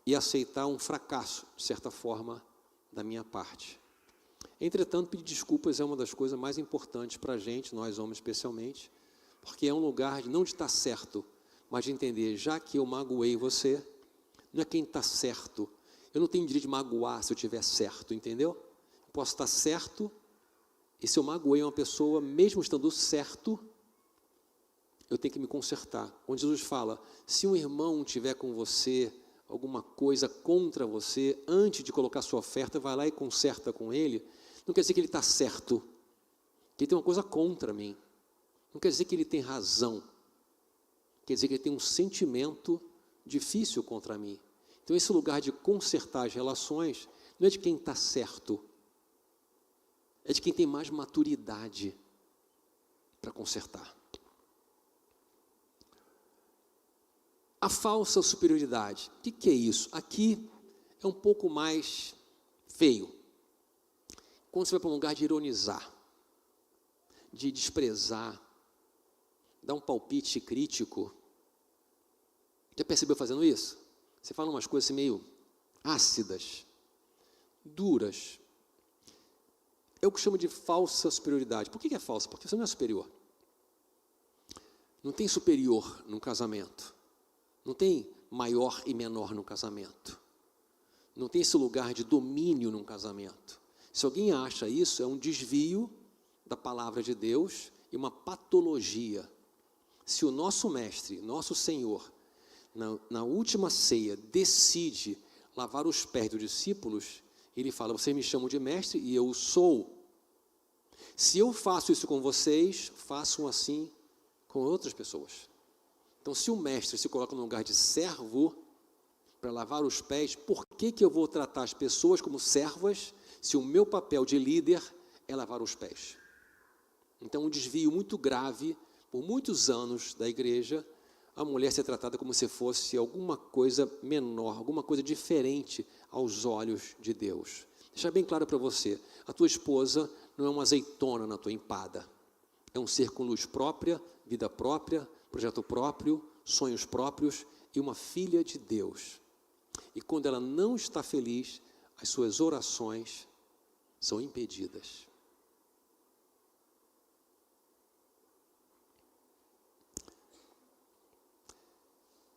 e aceitar um fracasso, de certa forma, da minha parte. Entretanto, pedir desculpas é uma das coisas mais importantes para a gente, nós homens especialmente, porque é um lugar de não de estar certo, mas de entender, já que eu magoei você, não é quem está certo. Eu não tenho direito de magoar se eu estiver certo, entendeu? Eu posso estar certo, e se eu magoei uma pessoa, mesmo estando certo, eu tenho que me consertar. Onde Jesus fala, se um irmão tiver com você alguma coisa contra você, antes de colocar sua oferta, vai lá e conserta com ele, não quer dizer que ele está certo, que ele tem uma coisa contra mim. Não quer dizer que ele tem razão. Quer dizer que ele tem um sentimento difícil contra mim. Então, esse lugar de consertar as relações não é de quem está certo, é de quem tem mais maturidade para consertar. A falsa superioridade. O que é isso? Aqui é um pouco mais feio. Quando você vai para um lugar de ironizar, de desprezar, dar um palpite crítico. Já percebeu fazendo isso? Você fala umas coisas assim meio ácidas, duras. É o que chamo de falsa superioridade. Por que é falsa? Porque você não é superior. Não tem superior no casamento. Não tem maior e menor no casamento. Não tem esse lugar de domínio num casamento. Se alguém acha isso, é um desvio da palavra de Deus e uma patologia. Se o nosso mestre, nosso Senhor, na última ceia, decide lavar os pés dos discípulos, ele fala, vocês me chamam de mestre e eu sou. Se eu faço isso com vocês, façam assim com outras pessoas. Então, se o mestre se coloca no lugar de servo, para lavar os pés, por que eu vou tratar as pessoas como servas, se o meu papel de líder é lavar os pés? Então, um desvio muito grave, por muitos anos da igreja, a mulher ser tratada como se fosse alguma coisa menor, alguma coisa diferente aos olhos de Deus. Deixa bem claro para você, a tua esposa não é uma azeitona na tua empada, é um ser com luz própria, vida própria, projeto próprio, sonhos próprios e uma filha de Deus. E quando ela não está feliz, as suas orações são impedidas.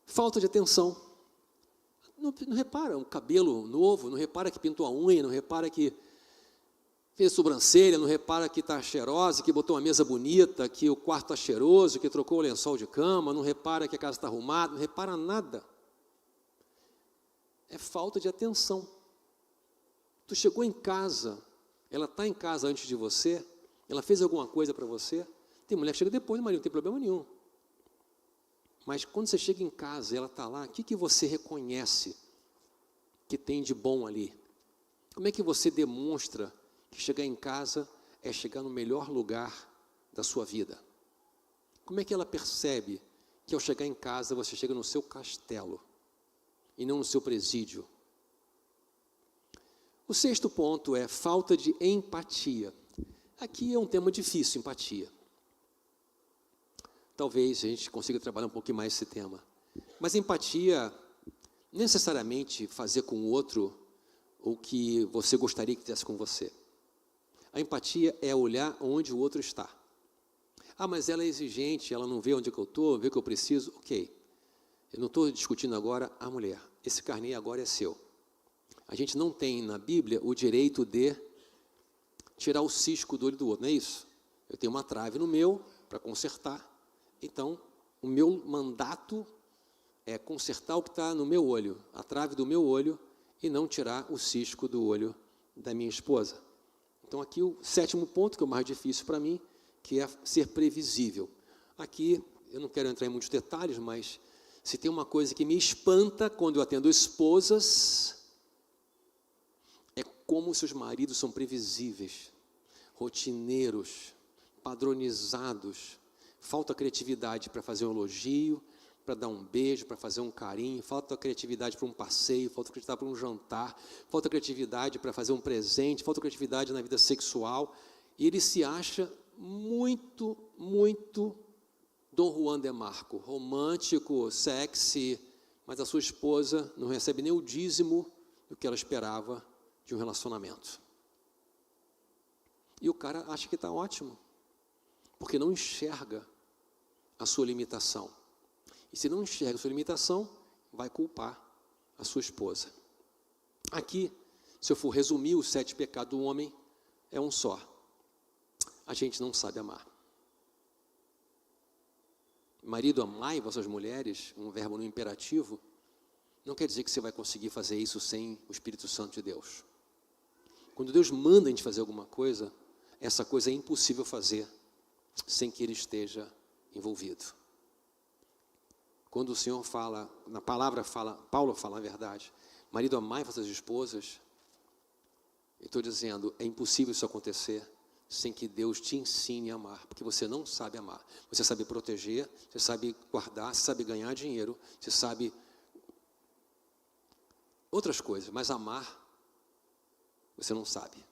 Falta de atenção. Não repara um cabelo novo, não repara que pintou a unha, não repara que fez sobrancelha, não repara que está cheirosa, que botou uma mesa bonita, que o quarto está cheiroso, que trocou o lençol de cama, não repara que a casa está arrumada, não repara nada. É falta de atenção. Tu chegou em casa, ela está em casa antes de você, ela fez alguma coisa para você. Tem mulher que chega depois, marido, não tem problema nenhum. Mas quando você chega em casa e ela está lá, o que você reconhece que tem de bom ali? Como é que você demonstra que chegar em casa é chegar no melhor lugar da sua vida? Como é que ela percebe que ao chegar em casa você chega no seu castelo e não no seu presídio? O sexto ponto é falta de empatia. Aqui é um tema difícil, empatia. Talvez a gente consiga trabalhar um pouquinho mais esse tema. Mas empatia, não necessariamente fazer com o outro o que você gostaria que fizesse com você. A empatia é olhar onde o outro está. Ah, mas ela é exigente, ela não vê onde é que eu estou, vê o que eu preciso. Ok, eu não estou discutindo agora a mulher. Esse carnê agora é seu. A gente não tem na Bíblia o direito de tirar o cisco do olho do outro, não é isso? Eu tenho uma trave no meu para consertar. Então, o meu mandato é consertar o que está no meu olho, a trave do meu olho, e não tirar o cisco do olho da minha esposa. Então, aqui o sétimo ponto, que é o mais difícil para mim, que é ser previsível. Aqui, eu não quero entrar em muitos detalhes, mas se tem uma coisa que me espanta quando eu atendo esposas, é como seus maridos são previsíveis. rotineiros, padronizados. Falta criatividade para fazer um elogio, para dar um beijo, para fazer um carinho. Falta criatividade para um passeio, falta criatividade para um jantar. Falta criatividade para fazer um presente. Falta criatividade na vida sexual. E ele se acha muito, muito Dom Juan de Marco, romântico, sexy, mas a sua esposa não recebe nem o dízimo do que ela esperava de um relacionamento. E o cara acha que está ótimo, porque não enxerga a sua limitação. E se não enxerga a sua limitação, vai culpar a sua esposa. Aqui, se eu for resumir os 7 pecados do homem, é um só. A gente não sabe amar. Marido, amai vossas mulheres, um verbo no imperativo, não quer dizer que você vai conseguir fazer isso sem o Espírito Santo de Deus. Quando Deus manda a gente fazer alguma coisa, essa coisa é impossível fazer sem que Ele esteja envolvido. Quando o Senhor fala, na palavra fala, Paulo fala a verdade, marido, amai vossas esposas, eu estou dizendo, é impossível isso acontecer sem que Deus te ensine a amar, porque você não sabe amar. Você sabe proteger, você sabe guardar, você sabe ganhar dinheiro, você sabe outras coisas, mas amar, você não sabe.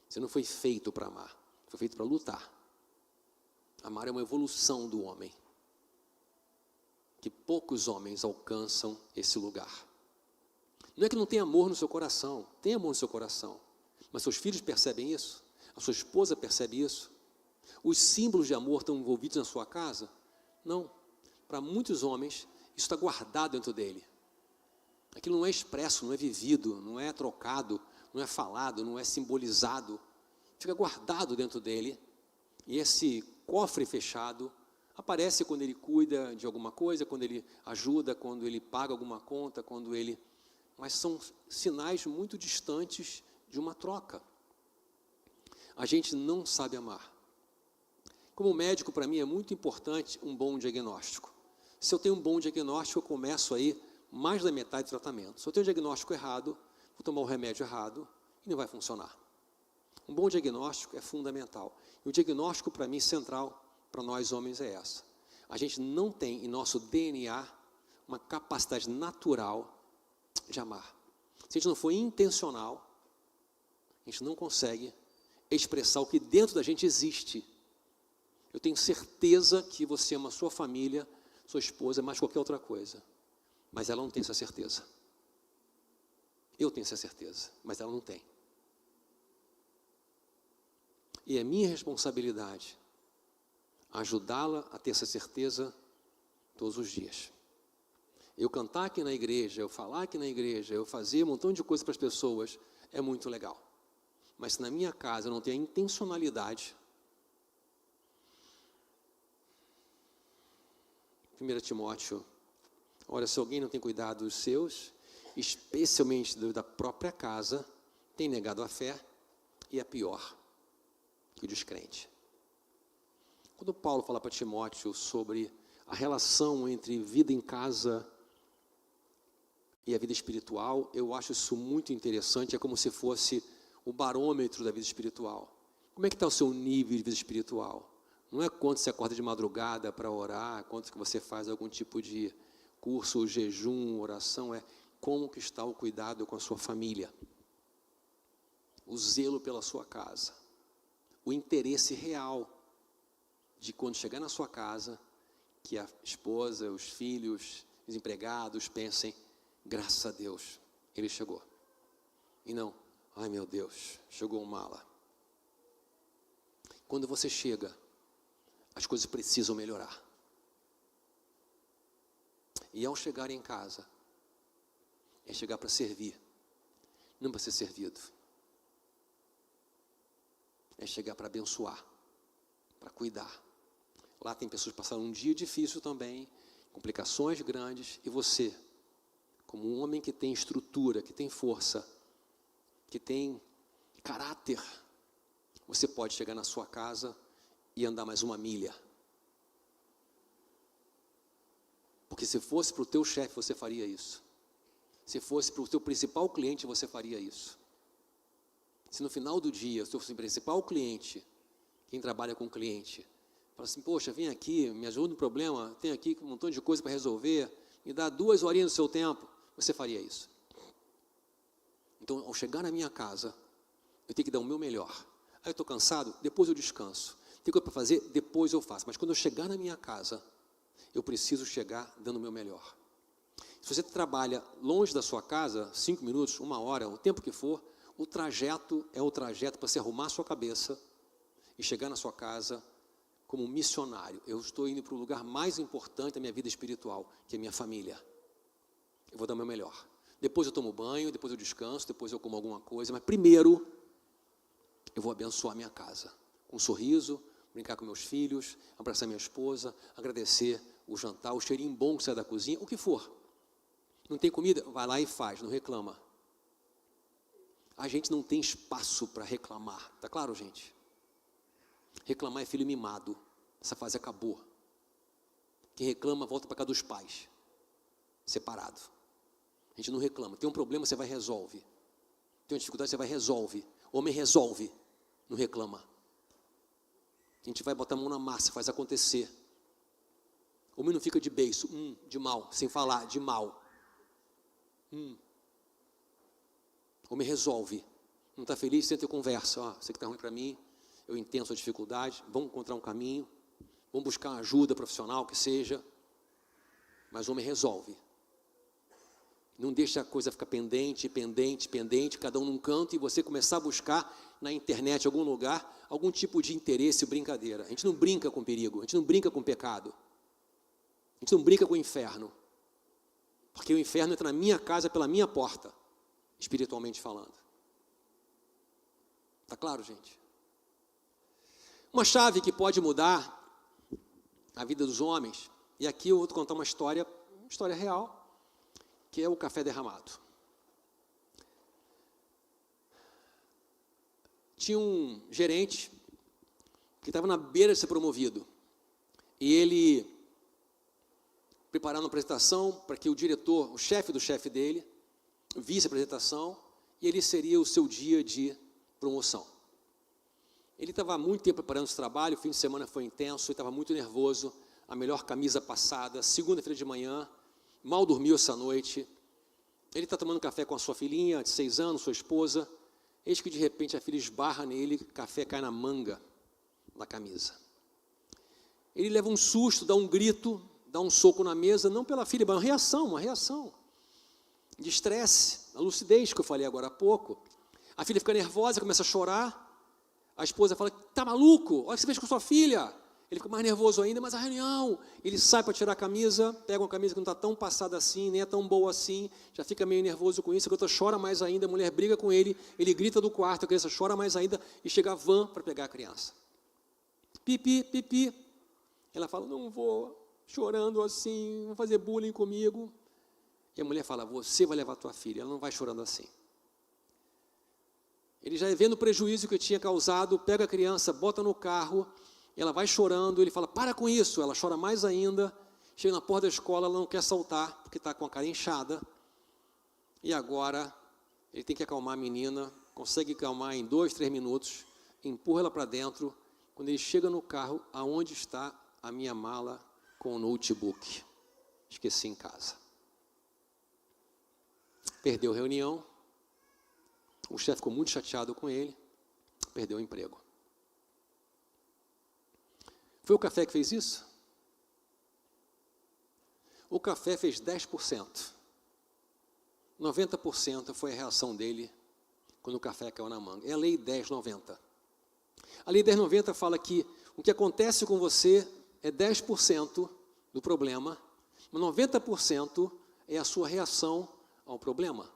Você não foi feito para amar, foi feito para lutar. Amar é uma evolução do homem, que poucos homens alcançam esse lugar. Não é que não tem amor no seu coração, tem amor no seu coração, mas seus filhos percebem isso, a sua esposa percebe isso, os símbolos de amor estão envolvidos na sua casa? Não. Para muitos homens, isso está guardado dentro dele. Aquilo não é expresso, não é vivido, não é trocado, não é falado, não é simbolizado. Fica guardado dentro dele. E esse cofre fechado aparece quando ele cuida de alguma coisa, quando ele ajuda, quando ele paga alguma conta, quando ele... Mas são sinais muito distantes de uma troca. A gente não sabe amar. Como médico, para mim, é muito importante um bom diagnóstico. Se eu tenho um bom diagnóstico, eu começo aí mais da metade do tratamento. Se eu tenho um diagnóstico errado, vou tomar o remédio errado e não vai funcionar. Um bom diagnóstico é fundamental. E o diagnóstico, para mim, central para nós homens é essa. A gente não tem em nosso DNA uma capacidade natural de amar. Se a gente não for intencional, a gente não consegue expressar o que dentro da gente existe. Eu tenho certeza que você ama a sua família, sua esposa, mais qualquer outra coisa. Mas ela não tem essa certeza. Eu tenho essa certeza, mas ela não tem. E é minha responsabilidade ajudá-la a ter essa certeza todos os dias. Eu cantar aqui na igreja, eu falar aqui na igreja, eu fazer um montão de coisa para as pessoas, é muito legal. Mas se na minha casa eu não tenho a intencionalidade, 1 Timóteo, olha, se alguém não tem cuidado dos seus, especialmente da própria casa, tem negado a fé e é pior que o descrente. Quando Paulo fala para Timóteo sobre a relação entre vida em casa e a vida espiritual, eu acho isso muito interessante, é como se fosse o barômetro da vida espiritual. Como é que está o seu nível de vida espiritual? Não é quanto você acorda de madrugada para orar, quanto que você faz algum tipo de curso, jejum, oração, é como que está o cuidado com a sua família, o zelo pela sua casa, o interesse real de quando chegar na sua casa, que a esposa, os filhos, os empregados pensem, graças a Deus, ele chegou. E não, ai meu Deus, chegou um mala. Quando você chega, as coisas precisam melhorar. E ao chegar em casa, é chegar para servir, não para ser servido. É chegar para abençoar, para cuidar. Lá tem pessoas que passaram um dia difícil também, complicações grandes, e você, como um homem que tem estrutura, que tem força, que tem caráter, você pode chegar na sua casa e andar mais uma milha. Porque se fosse para o teu chefe, você faria isso. Se fosse para o teu principal cliente, você faria isso. Se no final do dia, o seu principal cliente, quem trabalha com cliente, fala assim, poxa, vem aqui, me ajuda no problema, tem aqui um montão de coisa para resolver, me dá 2 horinhas do seu tempo, você faria isso. Então, ao chegar na minha casa, eu tenho que dar o meu melhor. Aí eu estou cansado, depois eu descanso. Tem coisa para fazer, depois eu faço. Mas quando eu chegar na minha casa, eu preciso chegar dando o meu melhor. Se você trabalha longe da sua casa, 5 minutos, 1 hora, o tempo que for, o trajeto é o trajeto para você arrumar a sua cabeça e chegar na sua casa como um missionário. Eu estou indo para o lugar mais importante da minha vida espiritual, que é minha família. Eu vou dar o meu melhor. Depois eu tomo banho, depois eu descanso, depois eu como alguma coisa, mas primeiro eu vou abençoar a minha casa. Com um sorriso, brincar com meus filhos, abraçar minha esposa, agradecer o jantar, o cheirinho bom que sai da cozinha, o que for. Não tem comida? Vai lá e faz, não reclama. A gente não tem espaço para reclamar, tá claro, gente? Reclamar é filho mimado, essa fase acabou. Quem reclama volta para casa dos pais, separado. A gente não reclama, tem um problema, você vai e resolve. Tem uma dificuldade, você vai e resolve. Homem resolve, não reclama. A gente vai botar a mão na massa, faz acontecer. Homem não fica de beiço, de mal, sem falar, de mal. Homem resolve. Não está feliz, senta e conversa. Ó, você que está ruim para mim, eu entendo a sua dificuldade, vamos encontrar um caminho, vamos buscar ajuda profissional que seja. Mas o homem resolve. Não deixa a coisa ficar pendente, cada um num canto, e você começar a buscar na internet, em algum lugar, algum tipo de interesse ou brincadeira. A gente não brinca com perigo, a gente não brinca com pecado. A gente não brinca com o inferno. Porque o inferno entra na minha casa pela minha porta, espiritualmente falando. Está claro, gente? Uma chave que pode mudar a vida dos homens, e aqui eu vou te contar uma história real, que é o café derramado. Tinha um gerente que estava na beira de ser promovido, e ele preparando uma apresentação para que o diretor, o chefe do chefe dele, visse a apresentação, e ele seria o seu dia de promoção. Ele estava há muito tempo preparando esse trabalho, o fim de semana foi intenso, ele estava muito nervoso, a melhor camisa passada, segunda-feira de manhã, mal dormiu essa noite. Ele está tomando café com a sua filhinha de 6 anos, sua esposa. Eis que de repente a filha esbarra nele, café cai na manga da camisa. Ele leva um susto, dá um grito, dá um soco na mesa, não pela filha, mas uma reação de estresse, a lucidez que eu falei agora há pouco. A filha fica nervosa, começa a chorar. A esposa fala, tá maluco? Olha o que você fez com sua filha. Ele fica mais nervoso ainda, mas a reunião, ele sai para tirar a camisa, pega uma camisa que não está tão passada assim, nem é tão boa assim, já fica meio nervoso com isso, a criança chora mais ainda, a mulher briga com ele grita do quarto, a criança chora mais ainda, e chega a van para pegar a criança. Pipi, pipi. Ela fala, não vou, chorando assim, vão fazer bullying comigo. E a mulher fala, você vai levar a tua filha, ela não vai chorando assim. Ele já vendo o prejuízo que tinha causado, pega a criança, bota no carro, ela vai chorando, ele fala, para com isso, ela chora mais ainda, chega na porta da escola, ela não quer saltar, porque está com a cara inchada, e agora ele tem que acalmar a menina, consegue acalmar em 2, 3 minutos, empurra ela para dentro, quando ele chega no carro, aonde está a minha mala com o notebook? Esqueci em casa. Perdeu a reunião, o chefe ficou muito chateado com ele, perdeu o emprego. Foi o café que fez isso? O café fez 10%. 90% foi a reação dele quando o café caiu na manga. É a lei 1090. A lei 1090 fala que o que acontece com você é 10% do problema, mas 90% é a sua reação ao problema,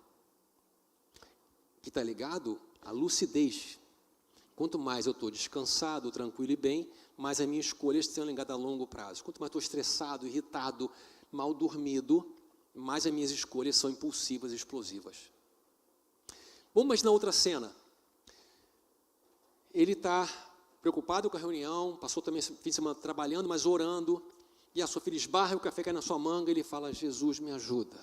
que está ligado à lucidez. Quanto mais eu estou descansado, tranquilo e bem, mais as minhas escolhas estão ligadas a longo prazo. Quanto mais estou estressado, irritado, mal dormido, mais as minhas escolhas são impulsivas e explosivas. Vamos imaginar outra cena. Ele está preocupado com a reunião, passou também esse fim de semana trabalhando, mas orando, e a sua filha esbarra e o café cai na sua manga, e ele fala, Jesus, me ajuda.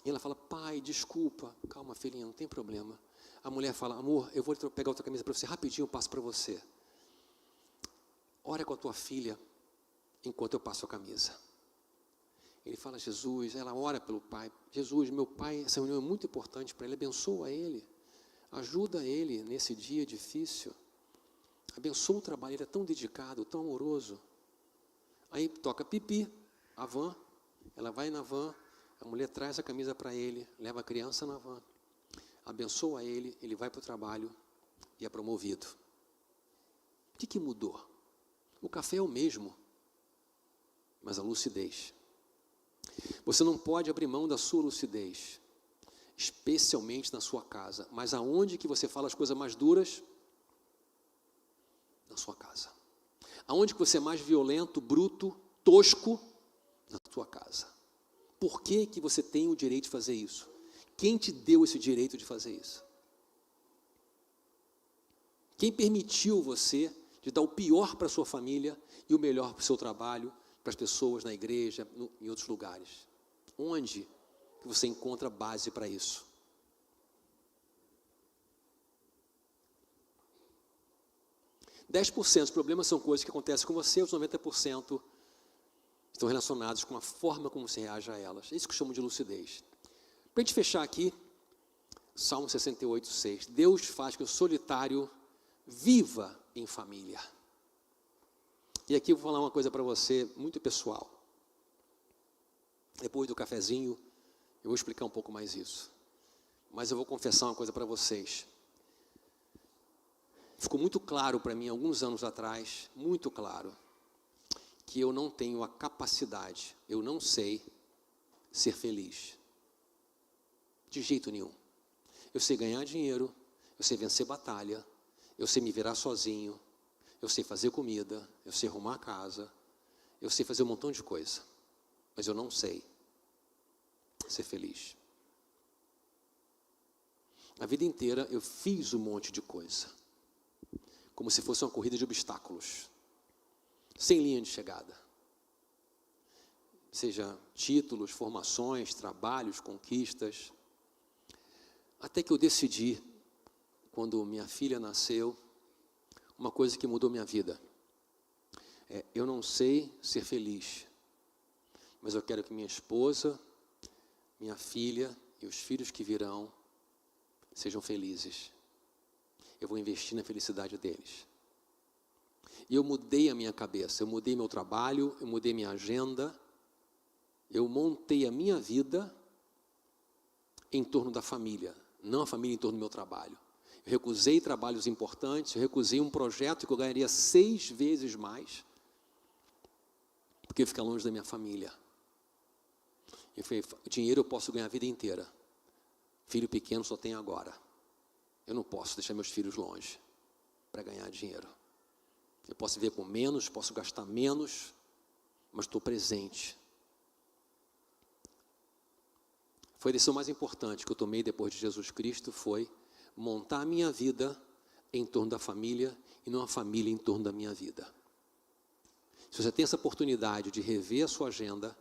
E ela fala, pai, desculpa. Calma, filhinha, não tem problema. A mulher fala, amor, eu vou pegar outra camisa para você, rapidinho eu passo para você. Ora com a tua filha, enquanto eu passo a camisa. Ele fala, Jesus, ela ora pelo pai. Jesus, meu pai, essa reunião é muito importante para ele, abençoa ele. Ajuda ele nesse dia difícil. Abençoa o trabalho, ele é tão dedicado, tão amoroso. Aí toca pipi, a van, ela vai na van, a mulher traz a camisa para ele, leva a criança na van, abençoa ele, ele vai para o trabalho e é promovido. O que mudou? O café é o mesmo, mas a lucidez. Você não pode abrir mão da sua lucidez, especialmente na sua casa. Mas aonde que você fala as coisas mais duras? Na sua casa. Aonde que você é mais violento, bruto, tosco? Na sua casa. Por que que você tem o direito de fazer isso? Quem te deu esse direito de fazer isso? Quem permitiu você de dar o pior para a sua família e o melhor para o seu trabalho, para as pessoas na igreja, em outros lugares? Onde que você encontra base para isso? – 10% dos problemas são coisas que acontecem com você, os 90% estão relacionados com a forma como você reage a elas. É isso que eu chamo de lucidez. Para a gente fechar aqui, Salmo 68, 6. Deus faz que o solitário viva em família. E aqui eu vou falar uma coisa para você, muito pessoal. Depois do cafezinho, eu vou explicar um pouco mais isso. Mas eu vou confessar uma coisa para vocês. Ficou muito claro para mim, alguns anos atrás, muito claro, que eu não tenho a capacidade, eu não sei ser feliz. De jeito nenhum. Eu sei ganhar dinheiro, eu sei vencer batalha, eu sei me virar sozinho, eu sei fazer comida, eu sei arrumar a casa, eu sei fazer um montão de coisa, mas eu não sei ser feliz. A vida inteira eu fiz um monte de coisa, como se fosse uma corrida de obstáculos, sem linha de chegada. Seja títulos, formações, trabalhos, conquistas. Até que eu decidi, quando minha filha nasceu, uma coisa que mudou minha vida. Eu não sei ser feliz, mas eu quero que minha esposa, minha filha e os filhos que virão sejam felizes. Eu vou investir na felicidade deles. E eu mudei a minha cabeça, eu mudei meu trabalho, eu mudei minha agenda, eu montei a minha vida em torno da família, não a família em torno do meu trabalho. Eu recusei trabalhos importantes, eu recusei um projeto que eu ganharia 6 vezes mais, porque eu ia ficar longe da minha família. Eu falei, dinheiro eu posso ganhar a vida inteira, filho pequeno só tem agora. Eu não posso deixar meus filhos longe para ganhar dinheiro. Eu posso viver com menos, posso gastar menos, mas estou presente. Foi a decisão mais importante que eu tomei depois de Jesus Cristo, foi montar a minha vida em torno da família e não a família em torno da minha vida. Se você tem essa oportunidade de rever a sua agenda,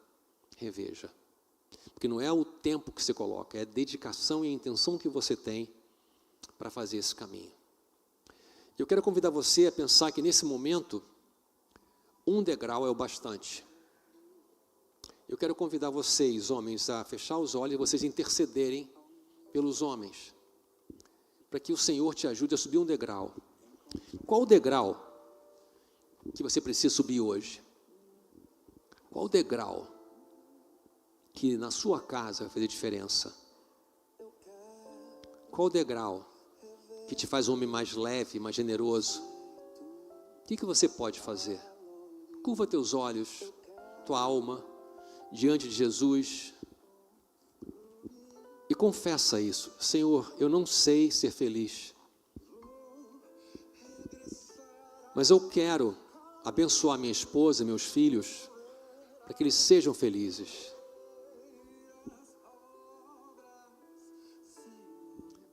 reveja. Porque não é o tempo que você coloca, é a dedicação e a intenção que você tem para fazer esse caminho. Eu quero convidar você a pensar que nesse momento, um degrau é o bastante. Eu quero convidar vocês, homens, a fechar os olhos e vocês intercederem pelos homens, para que o Senhor te ajude a subir um degrau. Qual o degrau que você precisa subir hoje? Qual o degrau que na sua casa vai fazer diferença? Qual o degrau que te faz um homem mais leve, mais generoso? O que você pode fazer? Curva teus olhos, tua alma, diante de Jesus e confessa isso. Senhor, eu não sei ser feliz, mas eu quero abençoar minha esposa, meus filhos, para que eles sejam felizes.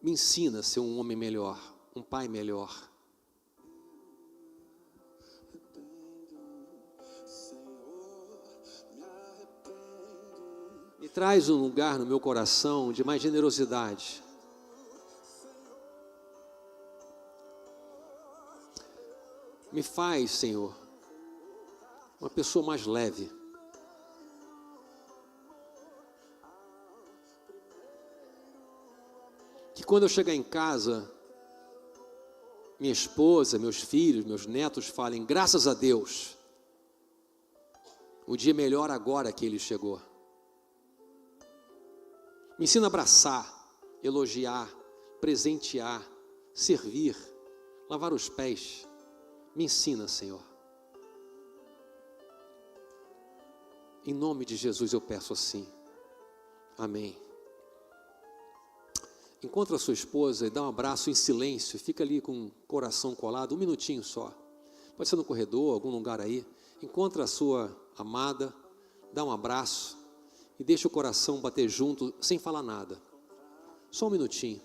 Me ensina a ser um homem melhor, um pai melhor. Me traz um lugar no meu coração de mais generosidade. Me faz, Senhor, uma pessoa mais leve. Que quando eu chegar em casa, minha esposa, meus filhos, meus netos falem, graças a Deus, o dia melhor agora que ele chegou. Me ensina a abraçar, elogiar, presentear, servir, lavar os pés. Me ensina, Senhor. Em nome de Jesus eu peço assim. Amém. Encontra a sua esposa e dá um abraço em silêncio. Fica ali com o coração colado, um minutinho só. Pode ser no corredor, algum lugar aí. Encontra a sua amada, dá um abraço e deixa o coração bater junto, sem falar nada. Só um minutinho.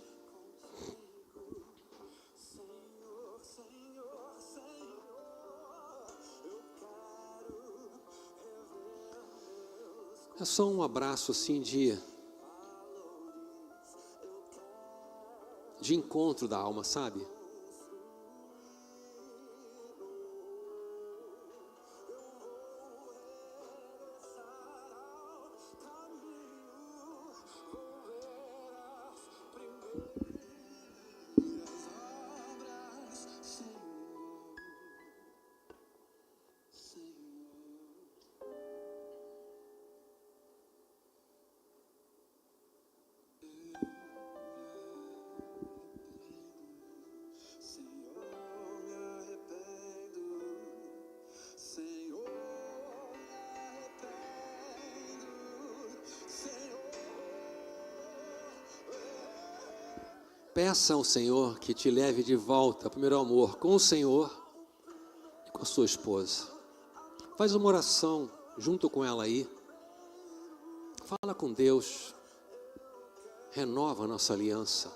É só um abraço assim de encontro da alma, sabe? Peça ao Senhor que te leve de volta ao primeiro amor com o Senhor e com a sua esposa. Faz uma oração junto com ela aí. Fala com Deus. Renova a nossa aliança.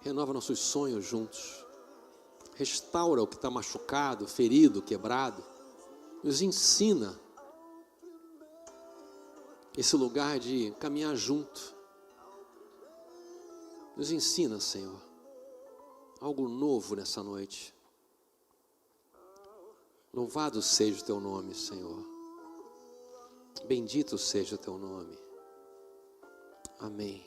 Renova nossos sonhos juntos. Restaura o que está machucado, ferido, quebrado. Nos ensina esse lugar de caminhar junto. Nos ensina, Senhor, algo novo nessa noite. Louvado seja o teu nome, Senhor. Bendito seja o teu nome. Amém.